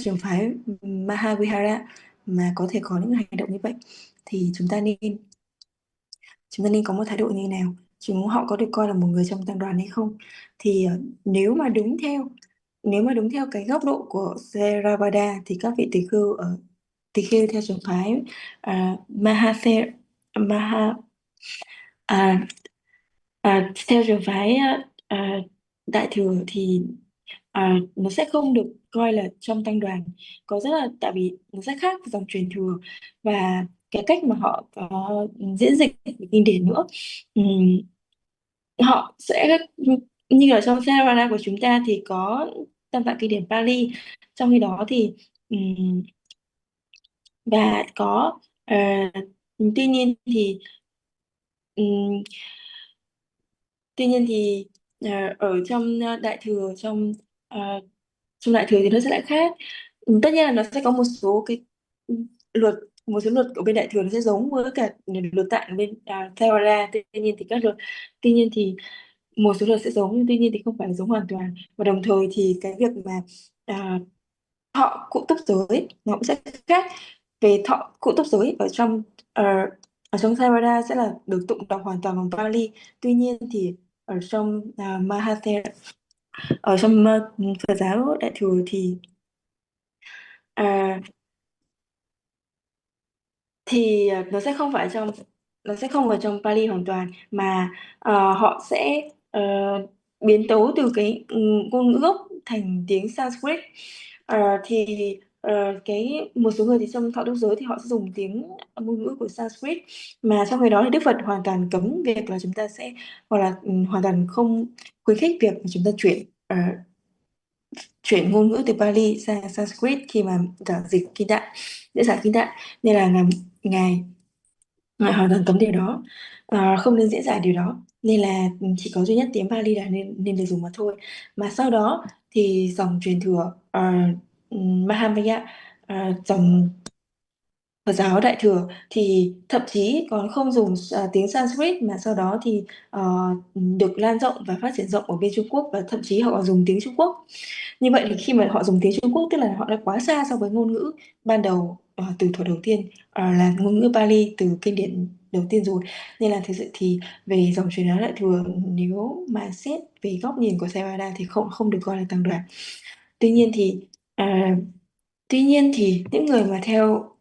trường phái Mahayana mà có thể có những hành động như vậy, thì chúng ta nên có một thái độ như thế nào? Họ có được coi là một người trong tăng đoàn hay không? Thì nếu mà đúng theo cái góc độ của THERAVADA thì các vị tỳ khưu theo trường phái theo trường phái Đại thừa thì nó sẽ không được coi là trong tăng đoàn, tại vì nó sẽ khác với dòng truyền thừa và cái cách mà họ có diễn dịch kinh điển nữa. Họ sẽ như ở trong Theravada của chúng ta thì có tam tạng kinh điển Pali, trong khi đó thì và có tuy nhiên thì ở trong đại thừa trong đại thừa thì nó sẽ lại khác. Tất nhiên là nó sẽ có một số luật ở bên đại thừa nó sẽ giống với cả luật tạng bên Theravada. Tuy nhiên thì một số luật sẽ giống, nhưng tuy nhiên thì không phải là giống hoàn toàn. Và đồng thời thì cái việc mà thọ cụ túc giới nó cũng sẽ khác. Về thọ cụ túc giới ở trong Theravada sẽ là được tụng đọc hoàn toàn bằng Pali. Tuy nhiên thì ở trong Phật giáo đại thừa thì nó sẽ không ở trong Pali hoàn toàn, mà họ sẽ biến tấu từ cái ngôn ngữ gốc thành tiếng Sanskrit. Thì một số người thì trong thọ túc giới thì họ sẽ dùng ngôn ngữ của Sanskrit, mà trong khi đó thì Đức Phật hoàn toàn cấm việc là chúng ta sẽ, hoặc là hoàn toàn không khuyến khích việc mà chúng ta chuyển ngôn ngữ từ Pali sang Sanskrit khi mà giảng dịch kinh tạng, nên là ngài hoàn toàn cấm điều đó, không nên diễn giải điều đó, nên là chỉ có duy nhất tiếng Pali là nên được dùng mà thôi. Mà sau đó thì dòng truyền thừa Mahamaya, dòng Phật giáo đại thừa thì thậm chí còn không dùng tiếng Sanskrit, mà sau đó thì được lan rộng và phát triển rộng ở bên Trung Quốc, và thậm chí họ còn dùng tiếng Trung Quốc. Như vậy thì khi mà họ dùng tiếng Trung Quốc, tức là họ đã quá xa so với ngôn ngữ ban đầu từ thuở đầu tiên là ngôn ngữ Pali từ kinh điển đầu tiên rồi. Nên là thực sự thì về dòng truyền giáo đại thừa, nếu mà xét về góc nhìn của Theravada thì không được coi là tăng đoàn. Tuy nhiên thì những người mà theo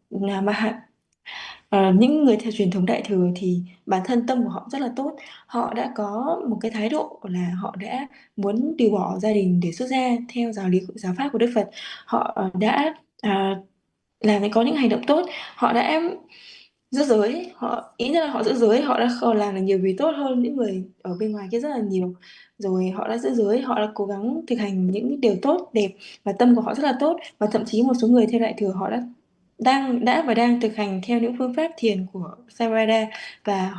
những người theo truyền thống đại thừa thì bản thân tâm của họ rất là tốt. Họ đã có một cái thái độ là họ đã muốn từ bỏ gia đình để xuất gia theo giáo pháp của Đức Phật. Họ đã có những hành động tốt. Họ đã giữ giới, họ ý là họ giữ giới, họ đã làm được nhiều việc tốt hơn những người ở bên ngoài kia rất là nhiều. Rồi họ đã giữ giới, họ đã cố gắng thực hành những điều tốt đẹp và tâm của họ rất là tốt, và thậm chí một số người theo Đại thừa họ đã và đang thực hành theo những phương pháp thiền của Theravada, và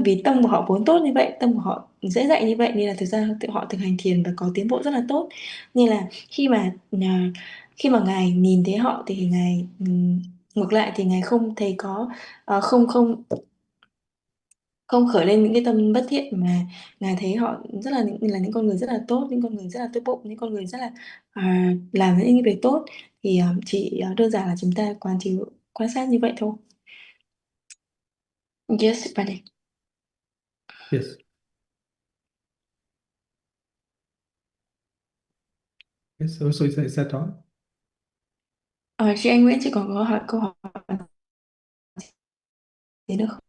vì tâm của họ vốn tốt như vậy, tâm của họ dễ dạy như vậy, nên là thực ra họ thực hành thiền và có tiến bộ rất là tốt. Nên là khi mà ngài nhìn thấy họ thì ngài ngược lại thì ngài không thấy có không không không khởi lên những cái tâm bất thiện, mà ngài thấy họ rất là những con người rất là tốt, những con người rất là tốt bụng, những con người rất là làm những việc tốt. Thì chỉ đơn giản là chúng ta quan sát như vậy thôi. Yes, bạn này. Yes. Yes. So is that all? Chị Anh Nguyễn, chị còn có câu hỏi gì nữa không?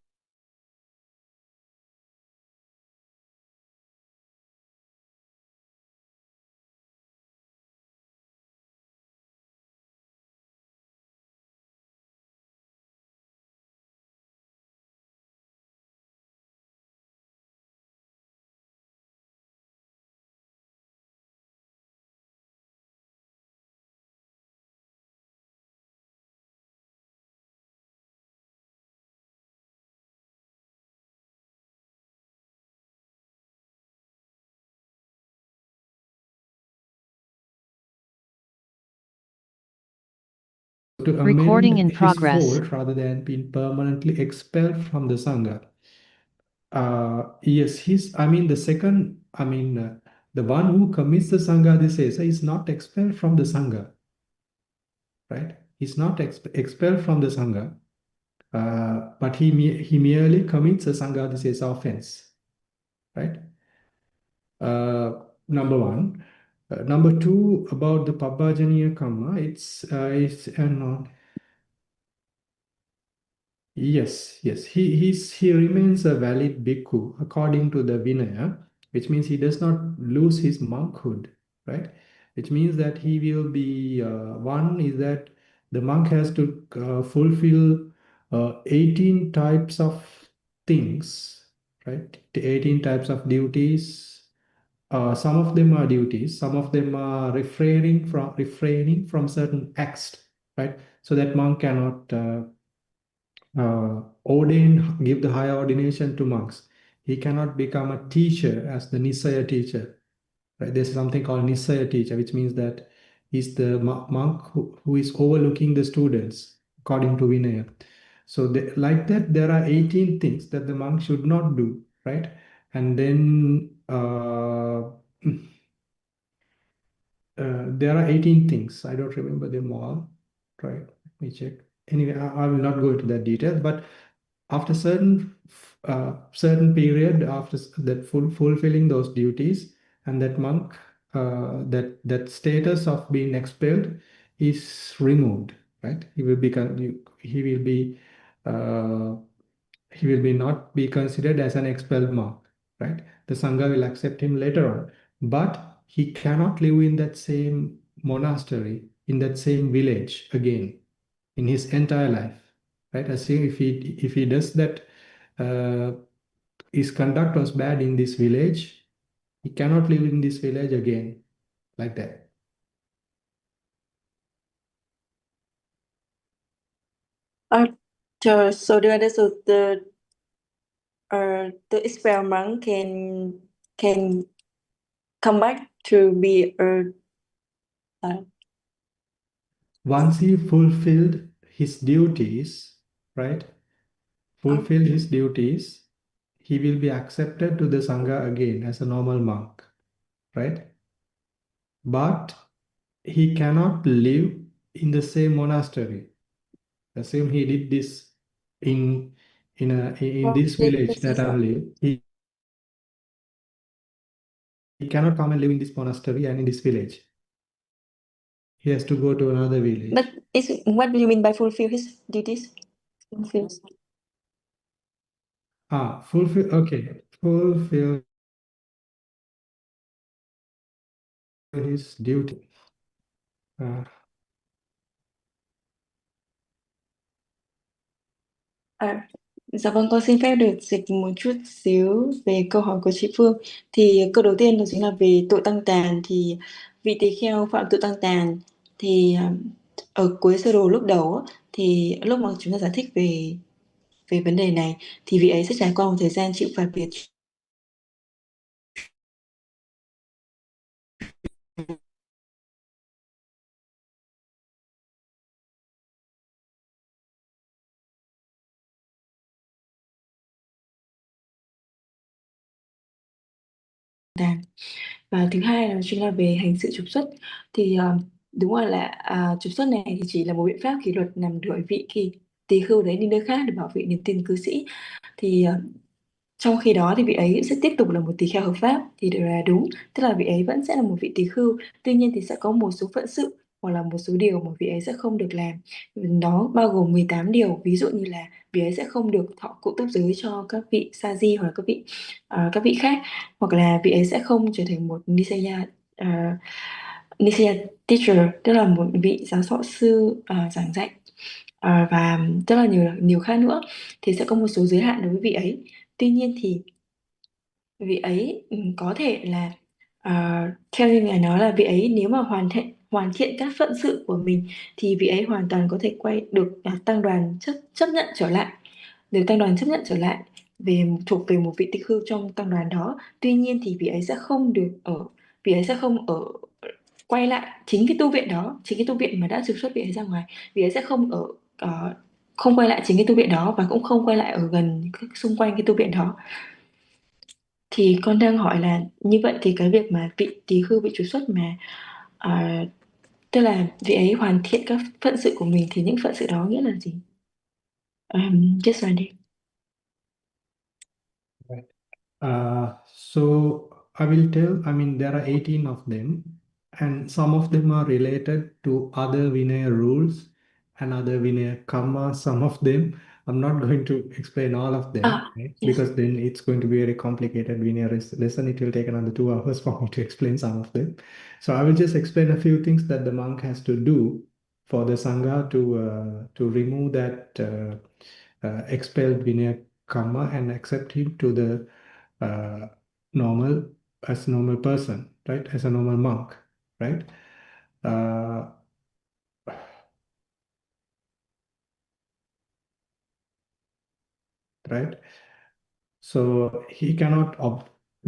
To Recording in amend his progress. fault rather than being permanently expelled from the Sangha. Yes, the one who commits the Sanghadisesa is not expelled from the Sangha, right? He's not expelled from the Sangha, but he merely commits a Sanghadisesa offense, right? Number one. Number two, about the Pabbajaniya Karma, it's yes, yes. He remains a valid bhikkhu according to the Vinaya, which means he does not lose his monkhood, right? Which means that he will be one is that the monk has to fulfill 18 types of things, right? The 18 types of duties. Some of them are duties, some of them are refraining from certain acts, right? So that monk cannot give the higher ordination to monks. He cannot become a teacher as the Nisaya teacher. Right? There's something called Nisaya teacher, which means that he's the monk who is overlooking the students according to Vinaya. So like that, there are 18 things that the monk should not do, right? And then there are 18 things. I don't remember them all, right? Let me check. Anyway, I will not go into that detail, but after certain period, after that fulfilling those duties, and that monk, that status of being expelled is removed, right? He will be not be considered as an expelled monk, right? The Sangha will accept him later on, but he cannot live in that same monastery, in that same village again, in his entire life, right? Assuming if he does that, his conduct was bad in this village, he cannot live in this village again, like that. So do I understand the expelled monk can come back to be Once he fulfilled his duties, right? Fulfilled his duties, he will be accepted to the Sangha again as a normal monk, right? But he cannot live in the same monastery. Assume he did this in this village that I live. He cannot come and live in this monastery and in this village. He has to go to another village. But what do you mean by fulfill his duties? Fulfill. Fulfill. Okay, fulfill his duty. Dạ vâng, con xin phép được dịch một chút xíu về câu hỏi của chị Phương. Thì câu đầu tiên đó chính là về tội tăng tàn. Thì vị tỳ kheo phạm tội tăng tàn thì ở cuối sơ đồ lúc đầu á, thì lúc mà chúng ta giải thích về về vấn đề này thì vị ấy sẽ trải qua một thời gian chịu phạt biệt tàn. Và thứ hai là chính là về hành sự trục xuất. Thì đúng rồi là trục xuất này thì chỉ là một biện pháp kỷ luật nhằm đuổi vị tỳ khưu đấy đi nơi khác để bảo vệ niềm tin cư sĩ. Thì trong khi đó thì vị ấy sẽ tiếp tục là một tỳ kheo hợp pháp thì điều là đúng, tức là vị ấy vẫn sẽ là một vị tỳ khưu, tuy nhiên thì sẽ có một số phận sự hoặc là một số điều mà vị ấy sẽ không được làm. Nó bao gồm 18 điều, ví dụ như là vị ấy sẽ không được thọ cụ túc giới cho các vị sa di hoặc là các vị khác, hoặc là vị ấy sẽ không trở thành một Nisaya teacher, tức là một vị giáo thọ sư giảng dạy. Và rất là nhiều khác nữa, thì sẽ có một số giới hạn đối với vị ấy. Tuy nhiên thì vị ấy có thể là theo như ngài nói là vị ấy nếu mà hoàn thiện các phận sự của mình thì vị ấy hoàn toàn có thể được tăng đoàn chấp nhận trở lại, được tăng đoàn chấp nhận trở lại thuộc về một vị tỳ khưu trong tăng đoàn đó. Tuy nhiên thì vị ấy sẽ không ở quay lại chính cái tu viện đó, chính cái tu viện mà đã trục xuất vị ấy ra ngoài. Vị ấy sẽ không quay lại chính cái tu viện đó và cũng không quay lại ở gần xung quanh cái tu viện đó. Thì con đang hỏi là như vậy thì cái việc mà vị tỳ khưu bị trục xuất mà tức là vị ấy hoàn thiện các phận sự của mình thì những phận sự đó nghĩa là gì? Just Randy. Right. So I will tell, I mean, there are 18 of them, and some of them are related to other Vinaya rules and other Vinaya karma. Some of them, I'm not going to explain all of them, right? Yes. Because then it's going to be a very complicated Vinaya lesson. It will take another 2 hours for me to explain some of them. So I will just explain a few things that the monk has to do for the Sangha to remove that expelled Vinaya karma and accept him to the normal as a normal person, right? As a normal monk, right? Uh, right? So he cannot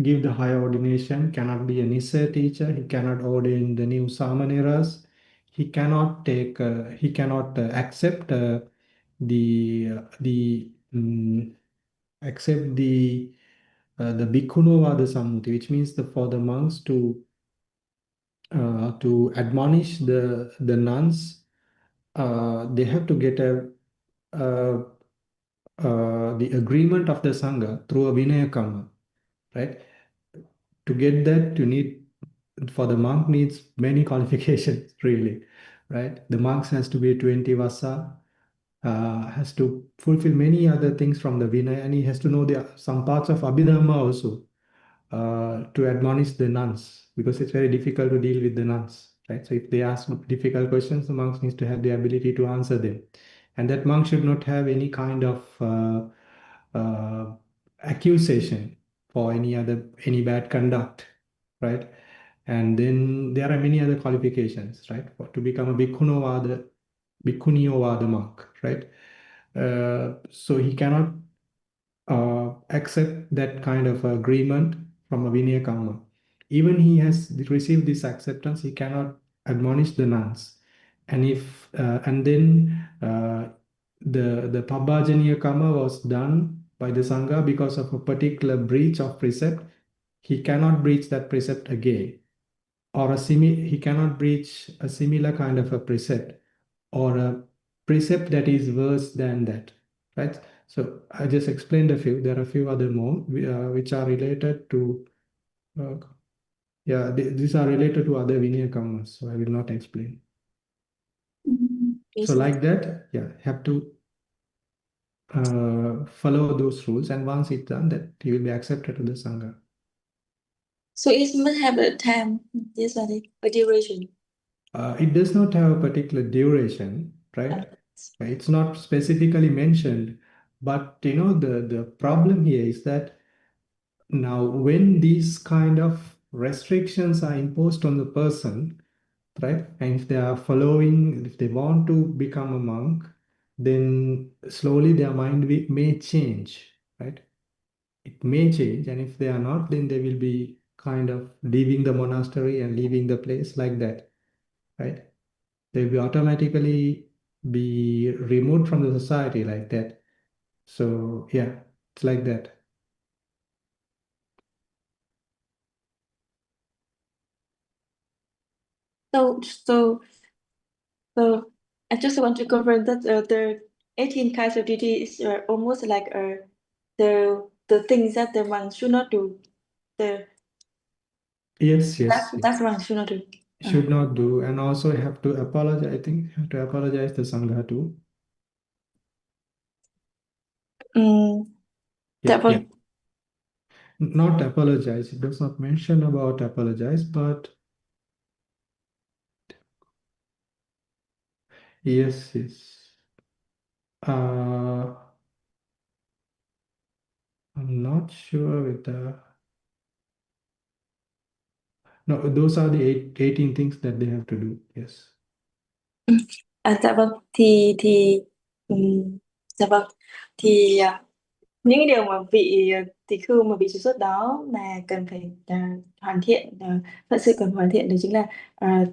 give the higher ordination, cannot be a Nissa teacher, he cannot ordain the new Samaneras, he cannot accept the accept the Bhikkhunovada Sammuti, which means for the monks to admonish the nuns, they have to get uh, the agreement of the Sangha through a Vinaya Karma, right? To get that, for the monk needs many qualifications, really, right? The monks has to be 20 vasa, has to fulfill many other things from the Vinaya, and he has to know some parts of Abhidhamma also to admonish the nuns, because it's very difficult to deal with the nuns, right? So if they ask difficult questions, the monks needs to have the ability to answer them, and that monk should not have any kind of accusation for any bad conduct, right? And then there are many other qualifications, right? To become a bhikkhuniyavada monk, right? So he cannot accept that kind of agreement from a Vinaya Karma. Even he has received this acceptance, he cannot admonish the nuns. And then the Pabhajaniya Karma was done by the Sangha because of a particular breach of precept. He cannot breach that precept again, or he cannot breach a similar kind of a precept, or a precept that is worse than that, right? So I just explained a few. There are a few other more which are related to, these are related to other Vinaya karmas, so I will not explain. Yes. So like that, have to follow those rules, and once it's done, that he will be accepted to the Sangha. So it must have a time, yes, a duration. It does not have a particular duration, right? It's not specifically mentioned But the problem here is that now when these kind of restrictions are imposed on the person, right? And if they are following, if they want to become a monk, then slowly their mind may change, right? It may change, and if they are not, then they will be kind of leaving the monastery and leaving the place like that, right? They will automatically be removed from the society like that. So yeah, it's like that. So I just want to confirm that the 18 kinds of duties are almost like the things that the monks should not do. The Yes, that yes, that monks should not do. should not do, and also have to apologize. I think have to apologize to Sangha too. Dạ Yeah, yeah. vâng. Not apologize. It does not mention about apologize, but yes, yes. I'm not sure with the. No, those are the 18 things that they have to do. Yes. Dạ vâng. Dạ vâng. Thì những cái điều mà vị tỳ khưu mà vị chủ xuất đó mà cần phải hoàn thiện, phận sự cần hoàn thiện đó chính là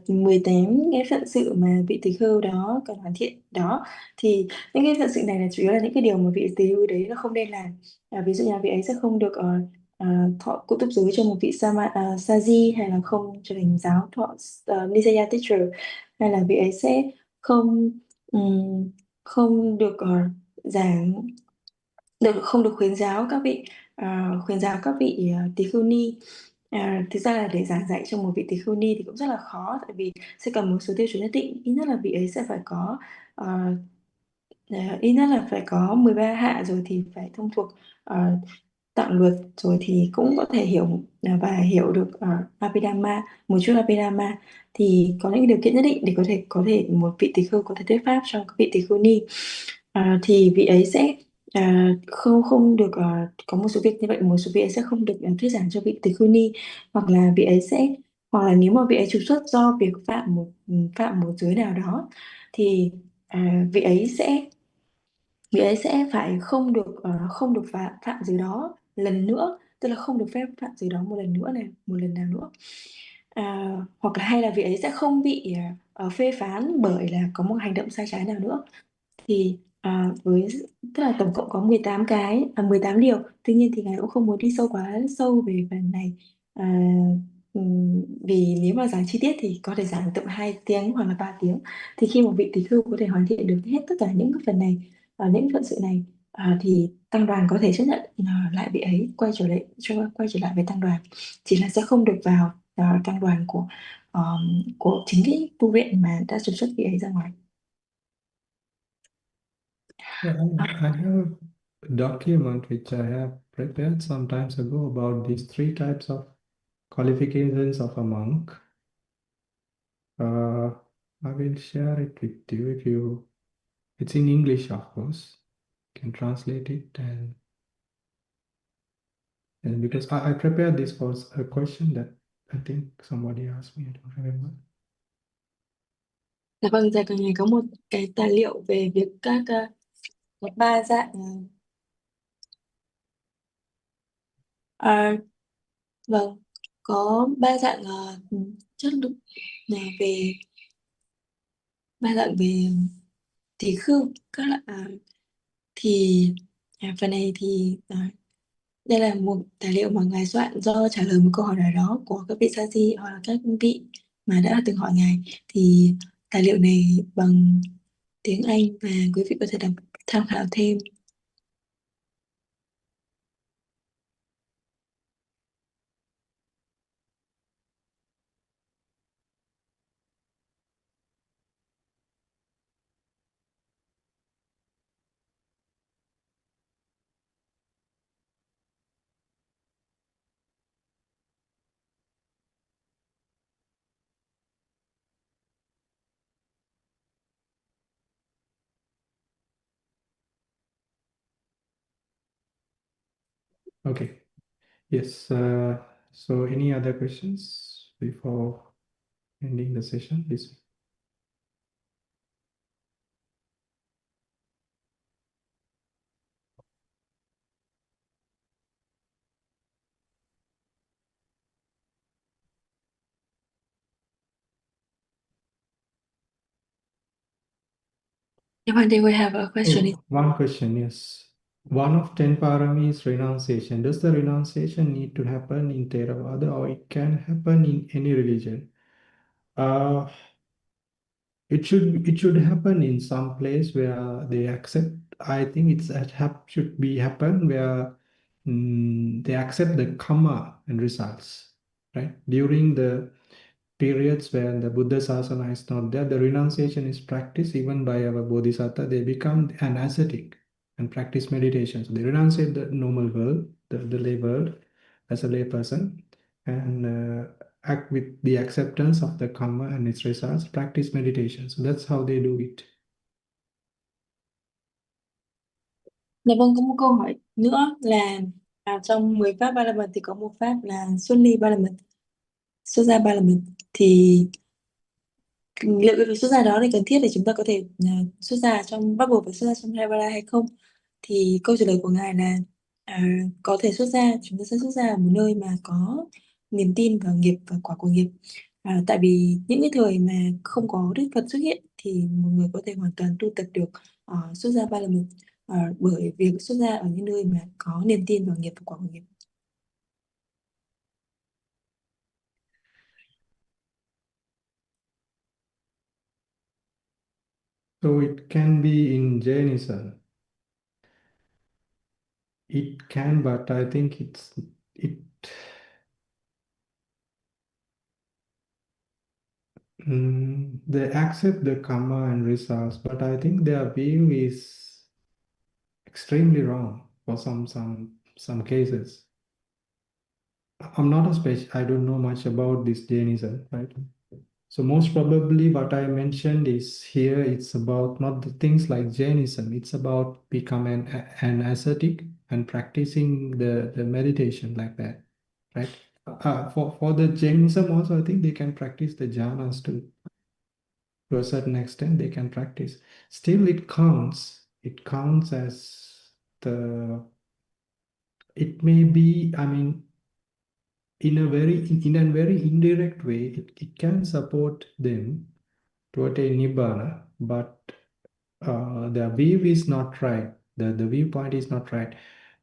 18 cái phận sự mà vị tỳ khưu đó cần hoàn thiện đó. Thì những cái phận sự này là chủ yếu là những cái điều mà vị tỳ khưu đấy nó không nên làm. Ví dụ như là vị ấy sẽ không được thọ cụ túc giới cho một vị Saji, hay là không trở thành giáo thọ Nisaya teacher, hay là vị ấy sẽ không không được giảng không được khuyến giáo các vị tỳ khưu ni. Thực ra là để giảng dạy cho một vị tỳ khưu ni thì cũng rất là khó, tại vì sẽ cần một số tiêu chuẩn nhất định, ít nhất là vị ấy sẽ phải có ít nhất là phải có 13 hạ, rồi thì phải thông thuộc tạng luật, rồi thì cũng có thể hiểu và hiểu được Abhidhamma, một chút Abhidhamma, thì có những điều kiện nhất định để có thể một vị tỳ khưu có thể thuyết pháp cho các vị tỳ khưu ni. Thì vị ấy sẽ không không được có một số việc như vậy, một số vị ấy sẽ không được thuyết giảng cho vị tỳ khưu ni, hoặc là vị ấy sẽ, hoặc là nếu mà vị ấy trục xuất do việc phạm một giới nào đó, thì vị ấy sẽ phải không được phạm giới đó lần nữa, tức là không được phép phạm giới đó một lần nào nữa. Hoặc là hay là vị ấy sẽ không bị phê phán bởi là có một hành động sai trái nào nữa. Thì tức là tổng cộng có 18 điều. Tuy nhiên thì ngài cũng không muốn đi quá sâu về phần này, vì nếu mà giảng chi tiết thì có thể giảng tận 2 tiếng hoặc là 3 tiếng. Thì khi một vị tỳ khưu có thể hoàn thiện được hết tất cả những cái phần này, những phận sự này, thì tăng đoàn có thể chấp nhận lại vị ấy quay trở lại với tăng đoàn, chỉ là sẽ không được vào tăng đoàn của chính cái tu viện mà đã trục xuất vị ấy ra ngoài. Yeah, I have a document which I have prepared some times ago about these 3 types of qualifications of a monk. I will share it with you if you. It's in English, of course. You can translate it, and because I prepared this for a question that I think somebody asked me. I don't remember. Dạ vâng, giờ cần có một cái tài liệu về việc có 3 dạng vâng, có 3 dạng chất lượng về 3 dạng về tỷ khưu các loại. Thì phần này thì đây là một tài liệu mà ngài soạn do trả lời một câu hỏi nào đó của các vị sa di hoặc là các vị mà đã từng hỏi ngài. Thì tài liệu này bằng tiếng Anh và quý vị có thể tham khảo thêm. Okay. Yes. So any other questions before ending the session? Please. Devante, we have a question. Oh, one question, yes. One of 10 parami is renunciation. Does the renunciation need to happen in Theravada or it can happen in any religion? It should happen in some place where they accept. I think should be happen where they accept the karma and results, right? During the periods when the Buddha Sasana is not there, the renunciation is practiced even by our Bodhisattva. They become an ascetic and practice meditation. So they renunciate the normal world, the lay world as a lay person, and act with the acceptance of the karma and its results, practice meditation. So that's how they do it. Dạ vâng, có một câu hỏi nữa là trong 10 pháp Ba-la-mật thì có một pháp là xuất ly Ba-la-mật, xuất gia Ba-la-mật. Thì liệu cái việc xuất gia đó thì cần thiết để chúng ta có thể xuất gia trong, bắt buộc phải xuất gia trong Theravada hay không? Thì câu trả lời của ngài là có thể xuất gia, chúng ta sẽ xuất gia ở một nơi mà có niềm tin vào nghiệp và quả của nghiệp. Tại vì những cái thời mà không có Đức Phật xuất hiện thì một người có thể hoàn toàn tu tập được xuất gia Ba-la-mật bởi việc xuất gia ở những nơi mà có niềm tin vào nghiệp và quả của nghiệp. So it can be in Jainism. It can, but I think they accept the karma and results, but I think their view is extremely wrong for some cases. I'm not a special. I don't know much about this Jainism, right? So most probably what I mentioned is here. It's about not the things like Jainism. It's about becoming an ascetic and practicing the meditation like that, right? For the Jainism also, I think they can practice the jhanas too. To a certain extent, they can practice. Still, it counts. It counts as it may be, I mean, in a very indirect way, it can support them to attain Nibbana, but the view is not right. The viewpoint is not right.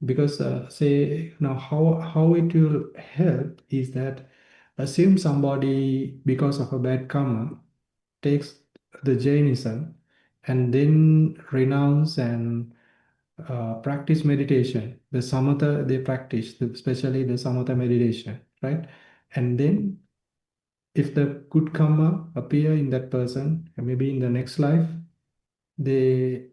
Because say now how it will help is that assume somebody because of a bad karma takes the Jainism and then renounce and practice meditation, the samatha they practice, especially the samatha meditation, right? And then if the good karma appear in that person, maybe in the next life, they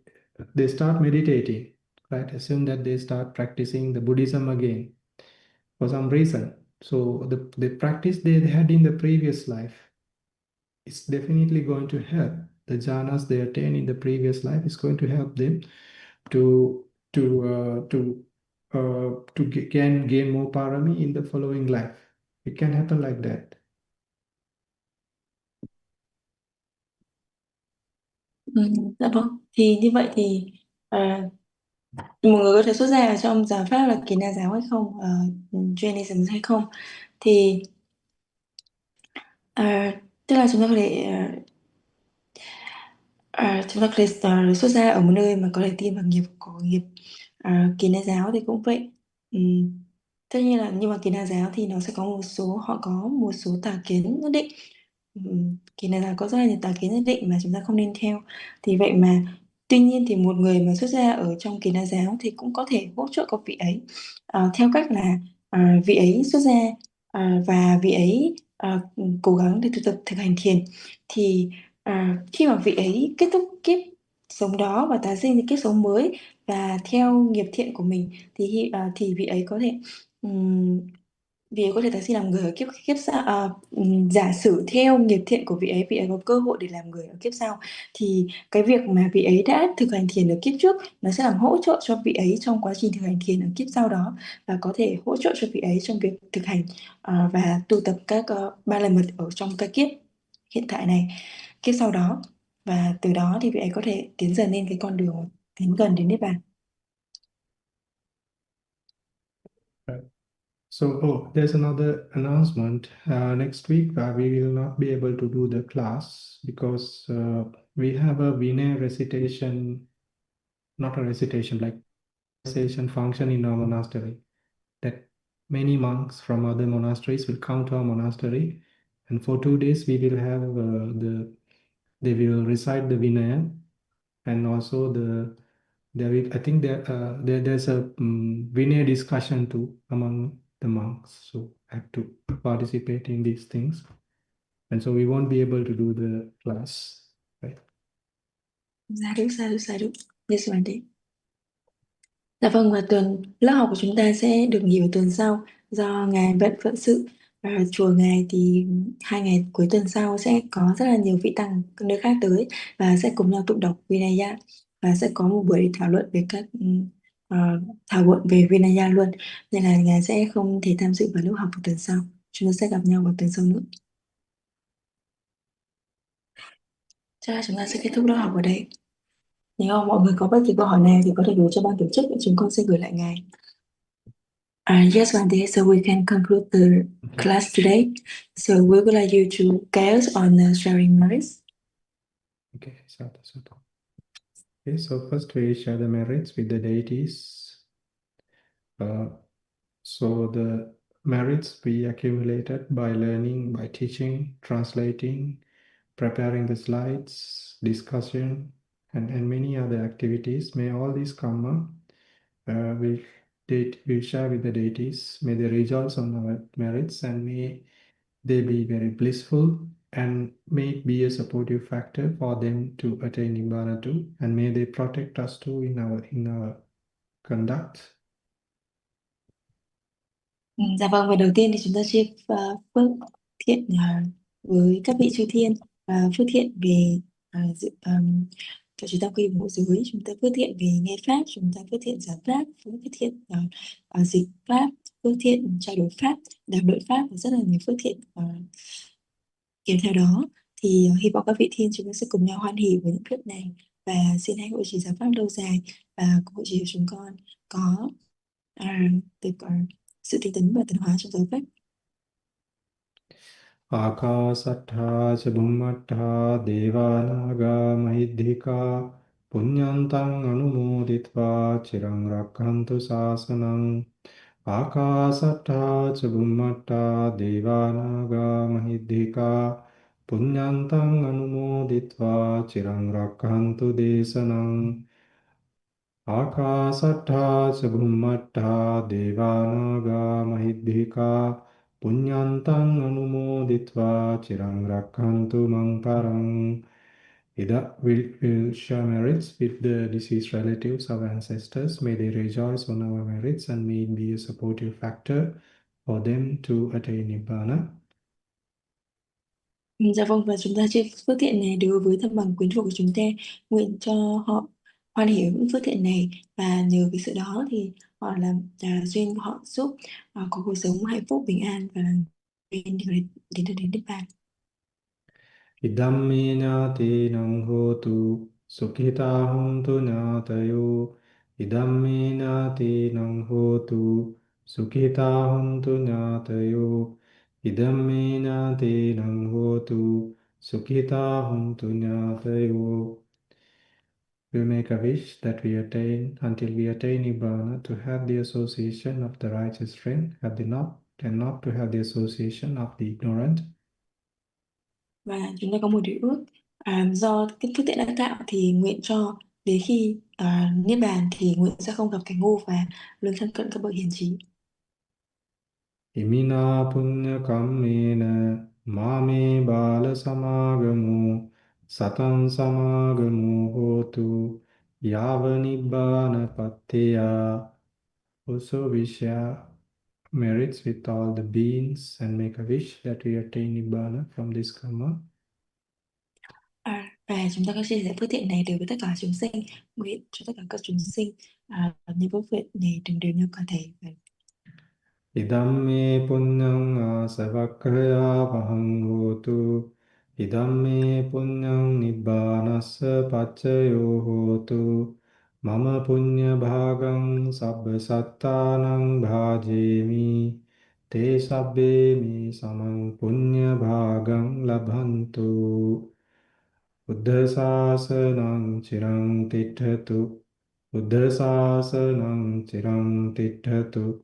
start meditating, right? Assume that they start practicing the Buddhism again for some reason. So the practice they had in the previous life is definitely going to help. The jhanas they attain in the previous life is going to help them to gain more parami in the following life. It can happen like that. Dạ vâng. Thì như vậy thì một người có thể xuất gia ở trong giáo pháp là Kỳ Na giáo hay không, Jainism hay không, thì tức là chúng ta có thể xuất gia ở một nơi mà có thể tin vào nghiệp của nghiệp. Kỳ Na giáo thì cũng vậy. Tất nhiên là nhưng mà Kỳ Na giáo thì nó sẽ có họ có một số tà kiến nhất định. Kỳ Na giáo có rất là nhiều tà kiến nhất định mà chúng ta không nên theo. Thì vậy mà tuy nhiên thì một người mà xuất gia ở trong Kỳ Na giáo thì cũng có thể hỗ trợ các vị ấy theo cách là vị ấy xuất gia và vị ấy cố gắng để thực hành thiền. Thì khi mà vị ấy kết thúc kiếp sống đó và tái sinh kiếp sống mới và theo nghiệp thiện của mình thì vị ấy có thể vị ấy có thể tái sinh làm người ở kiếp sau. Giả sử theo nghiệp thiện của vị ấy có cơ hội để làm người ở kiếp sau, thì cái việc mà vị ấy đã thực hành thiền ở kiếp trước nó sẽ làm hỗ trợ cho vị ấy trong quá trình thực hành thiền ở kiếp sau đó, và có thể hỗ trợ cho vị ấy trong việc thực hành và tu tập các ba la mật ở trong cái kiếp hiện tại này, kiếp sau đó, và từ đó thì vị ấy có thể tiến dần lên cái con đường tiến gần đến Niết Bàn. Right. So, there's another announcement. Next week, we will not be able to do the class because we have a Vinaya recitation, not a recitation, like recitation function in our monastery. That many monks from other monasteries will come to our monastery, and for 2 days we will have they will recite the Vinaya, and also I think there's a Vinaya discussion too among the monks, so I have to participate in these things, and so we won't be able to do the class, right? Sa đu. Yes, Wendy. Dạ vâng, và lớp học của chúng ta sẽ được nghỉ vào tuần sau do Ngài bận phận sự. Và chùa Ngài thì 2 ngày cuối tuần sau sẽ có rất là nhiều vị tăng nơi khác tới và sẽ cùng nhau tụng đọc Vinaya, và sẽ có một buổi thảo luận về thảo luận về Vinaya luôn, nên là Ngài sẽ không thể tham dự vào lớp học của tuần sau. Chúng ta sẽ gặp nhau vào tuần sau nữa. Chắc là chúng ta sẽ kết thúc lớp học ở đây. Nếu mọi người có bất kỳ câu hỏi nào thì có thể gửi cho ban tổ chức, chúng con sẽ gửi lại Ngài. Yes, Vande, so we can conclude the class today. So we would like you to guide us on sharing merits. Okay, so okay, so first we share the merits with the deities. So the merits we accumulated by learning, by teaching, translating, preparing the slides, discussion, and many other activities. May all these karma we share with the deities. May they rejoice on our merits, and may they be very blissful, and may it be a supportive factor for them to attain Nibbana too, and may they protect us too in our conduct. Dạ vâng, và đầu tiên thì chúng ta chia phước thiện với các vị chư thiên, phước thiện về cho chúng ta quy bộ giới, chúng ta phước thiện về nghe pháp, chúng ta phước thiện giảng pháp, phước thiện dịch pháp, phước thiện trao đổi pháp, đàm luận pháp, và rất là nhiều phước thiện kèm theo đó. Thì hy vọng các vị thiên chúng ta sẽ cùng nhau hoan hỷ với những phước này, và xin hãy hộ trì giảng pháp lâu dài, và hộ trì của chúng con có được sự tinh tấn và tấn hóa trong giáo pháp. Akasattha ca bhummattha devanaga mahiddhika punyantang anumoditva chirang rakhantu sasanang. Akasattha ca bhummattha devanaga mahiddhika punyantang anumoditva chirang rakhantu desanang. Akasattha ca bhummattha devanaga mahiddhika punyantang anumoditva chirang rakhantu mang parang. Ida will share merits with the deceased relatives, our ancestors. May they rejoice on our merits, and may it be a supportive factor for them to attain Nibbana. Dạ vâng, và chúng ta chia phước thiện này đối với thân bằng quyến thuộc của chúng ta, nguyện cho họ hoan hỷ những phước thiện này, và nhờ cái sự đó thì họ làm duyên của họ giúp có cuộc sống hạnh phúc bình an và đến Niết Bàn. Idammi ñātīnaṁ hotu sukhitā hontu ñātayo. Idammi ñātīnaṁ hotu sukhitā hontu ñātayo. Idammi ñātīnaṁ hotu sukhitā hontu ñātayo. We make a wish that we attain, until we attain Nibbana, to have the association of the righteous friend, and not to have the association of the ignorant. Và chúng ta có một điều ước do cái phước thiện đã tạo thì nguyện cho đến khi Niết Bàn thì nguyện sẽ không gặp kẻ ngu và luôn thân cận các bậc hiền trí. Imina punya kammena mame bala samagamu satam samagamu hotu yava nibbana patteya. Also we share merits with all the beings and make a wish that we attain Nibbana from this karma. Và chúng ta có chia sẻ phước thiện này đối với tất cả chúng sinh, nguyện cho tất cả các chúng sinh những phước thiện này đừng đều như có thể. Idamme punyang savakaya vahang hotu. Idamme punyang nibbanassa pacayo hotu. Mama punya bhagang sabba sattanang bhajemi. Te sabbe mi samang punya bhagang labhantu. Buddha sasanang chirang tithatu. Buddha sasanang chirang tithatu.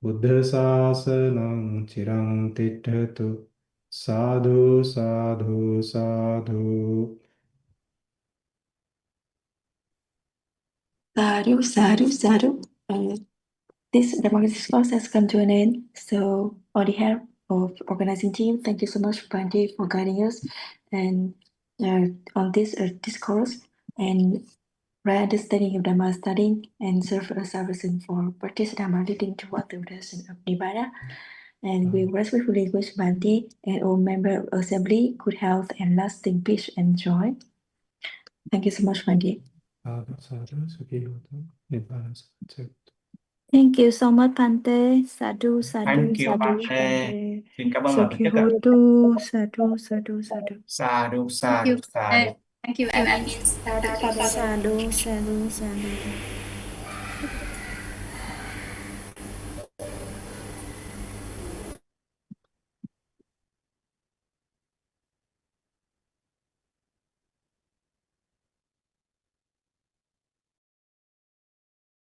Buddha sasanang chirang tithatu. Sadhu, sadhu, sadhu. Sadhu, sadhu, sadhu. This democracy discourse has come to an end. So, on behalf of organizing team, thank you so much, Pandey, for guiding us and on this discourse and right understanding of Dhamma studying and serve as a reason for practice Dhamma leading toward the realization of Nibbana. And we respectfully wish Bhante and all members of assembly good health and lasting peace and joy. Thank you so much, Bhante. Sadhu, sadhu, sukhi hotu. Nibbana samachayatu. Thank you so much, Bhante. Sadhu, sadhu, Thank you, sadhu, Bhante. Xin cảm ơn bạn tổ chức ạ. Sadhu, sadhu, sadhu, sadhu. Sadhu, Thank you. sadhu, sadhu. Thank you, Evan. Sadhu, sadhu, sadhu.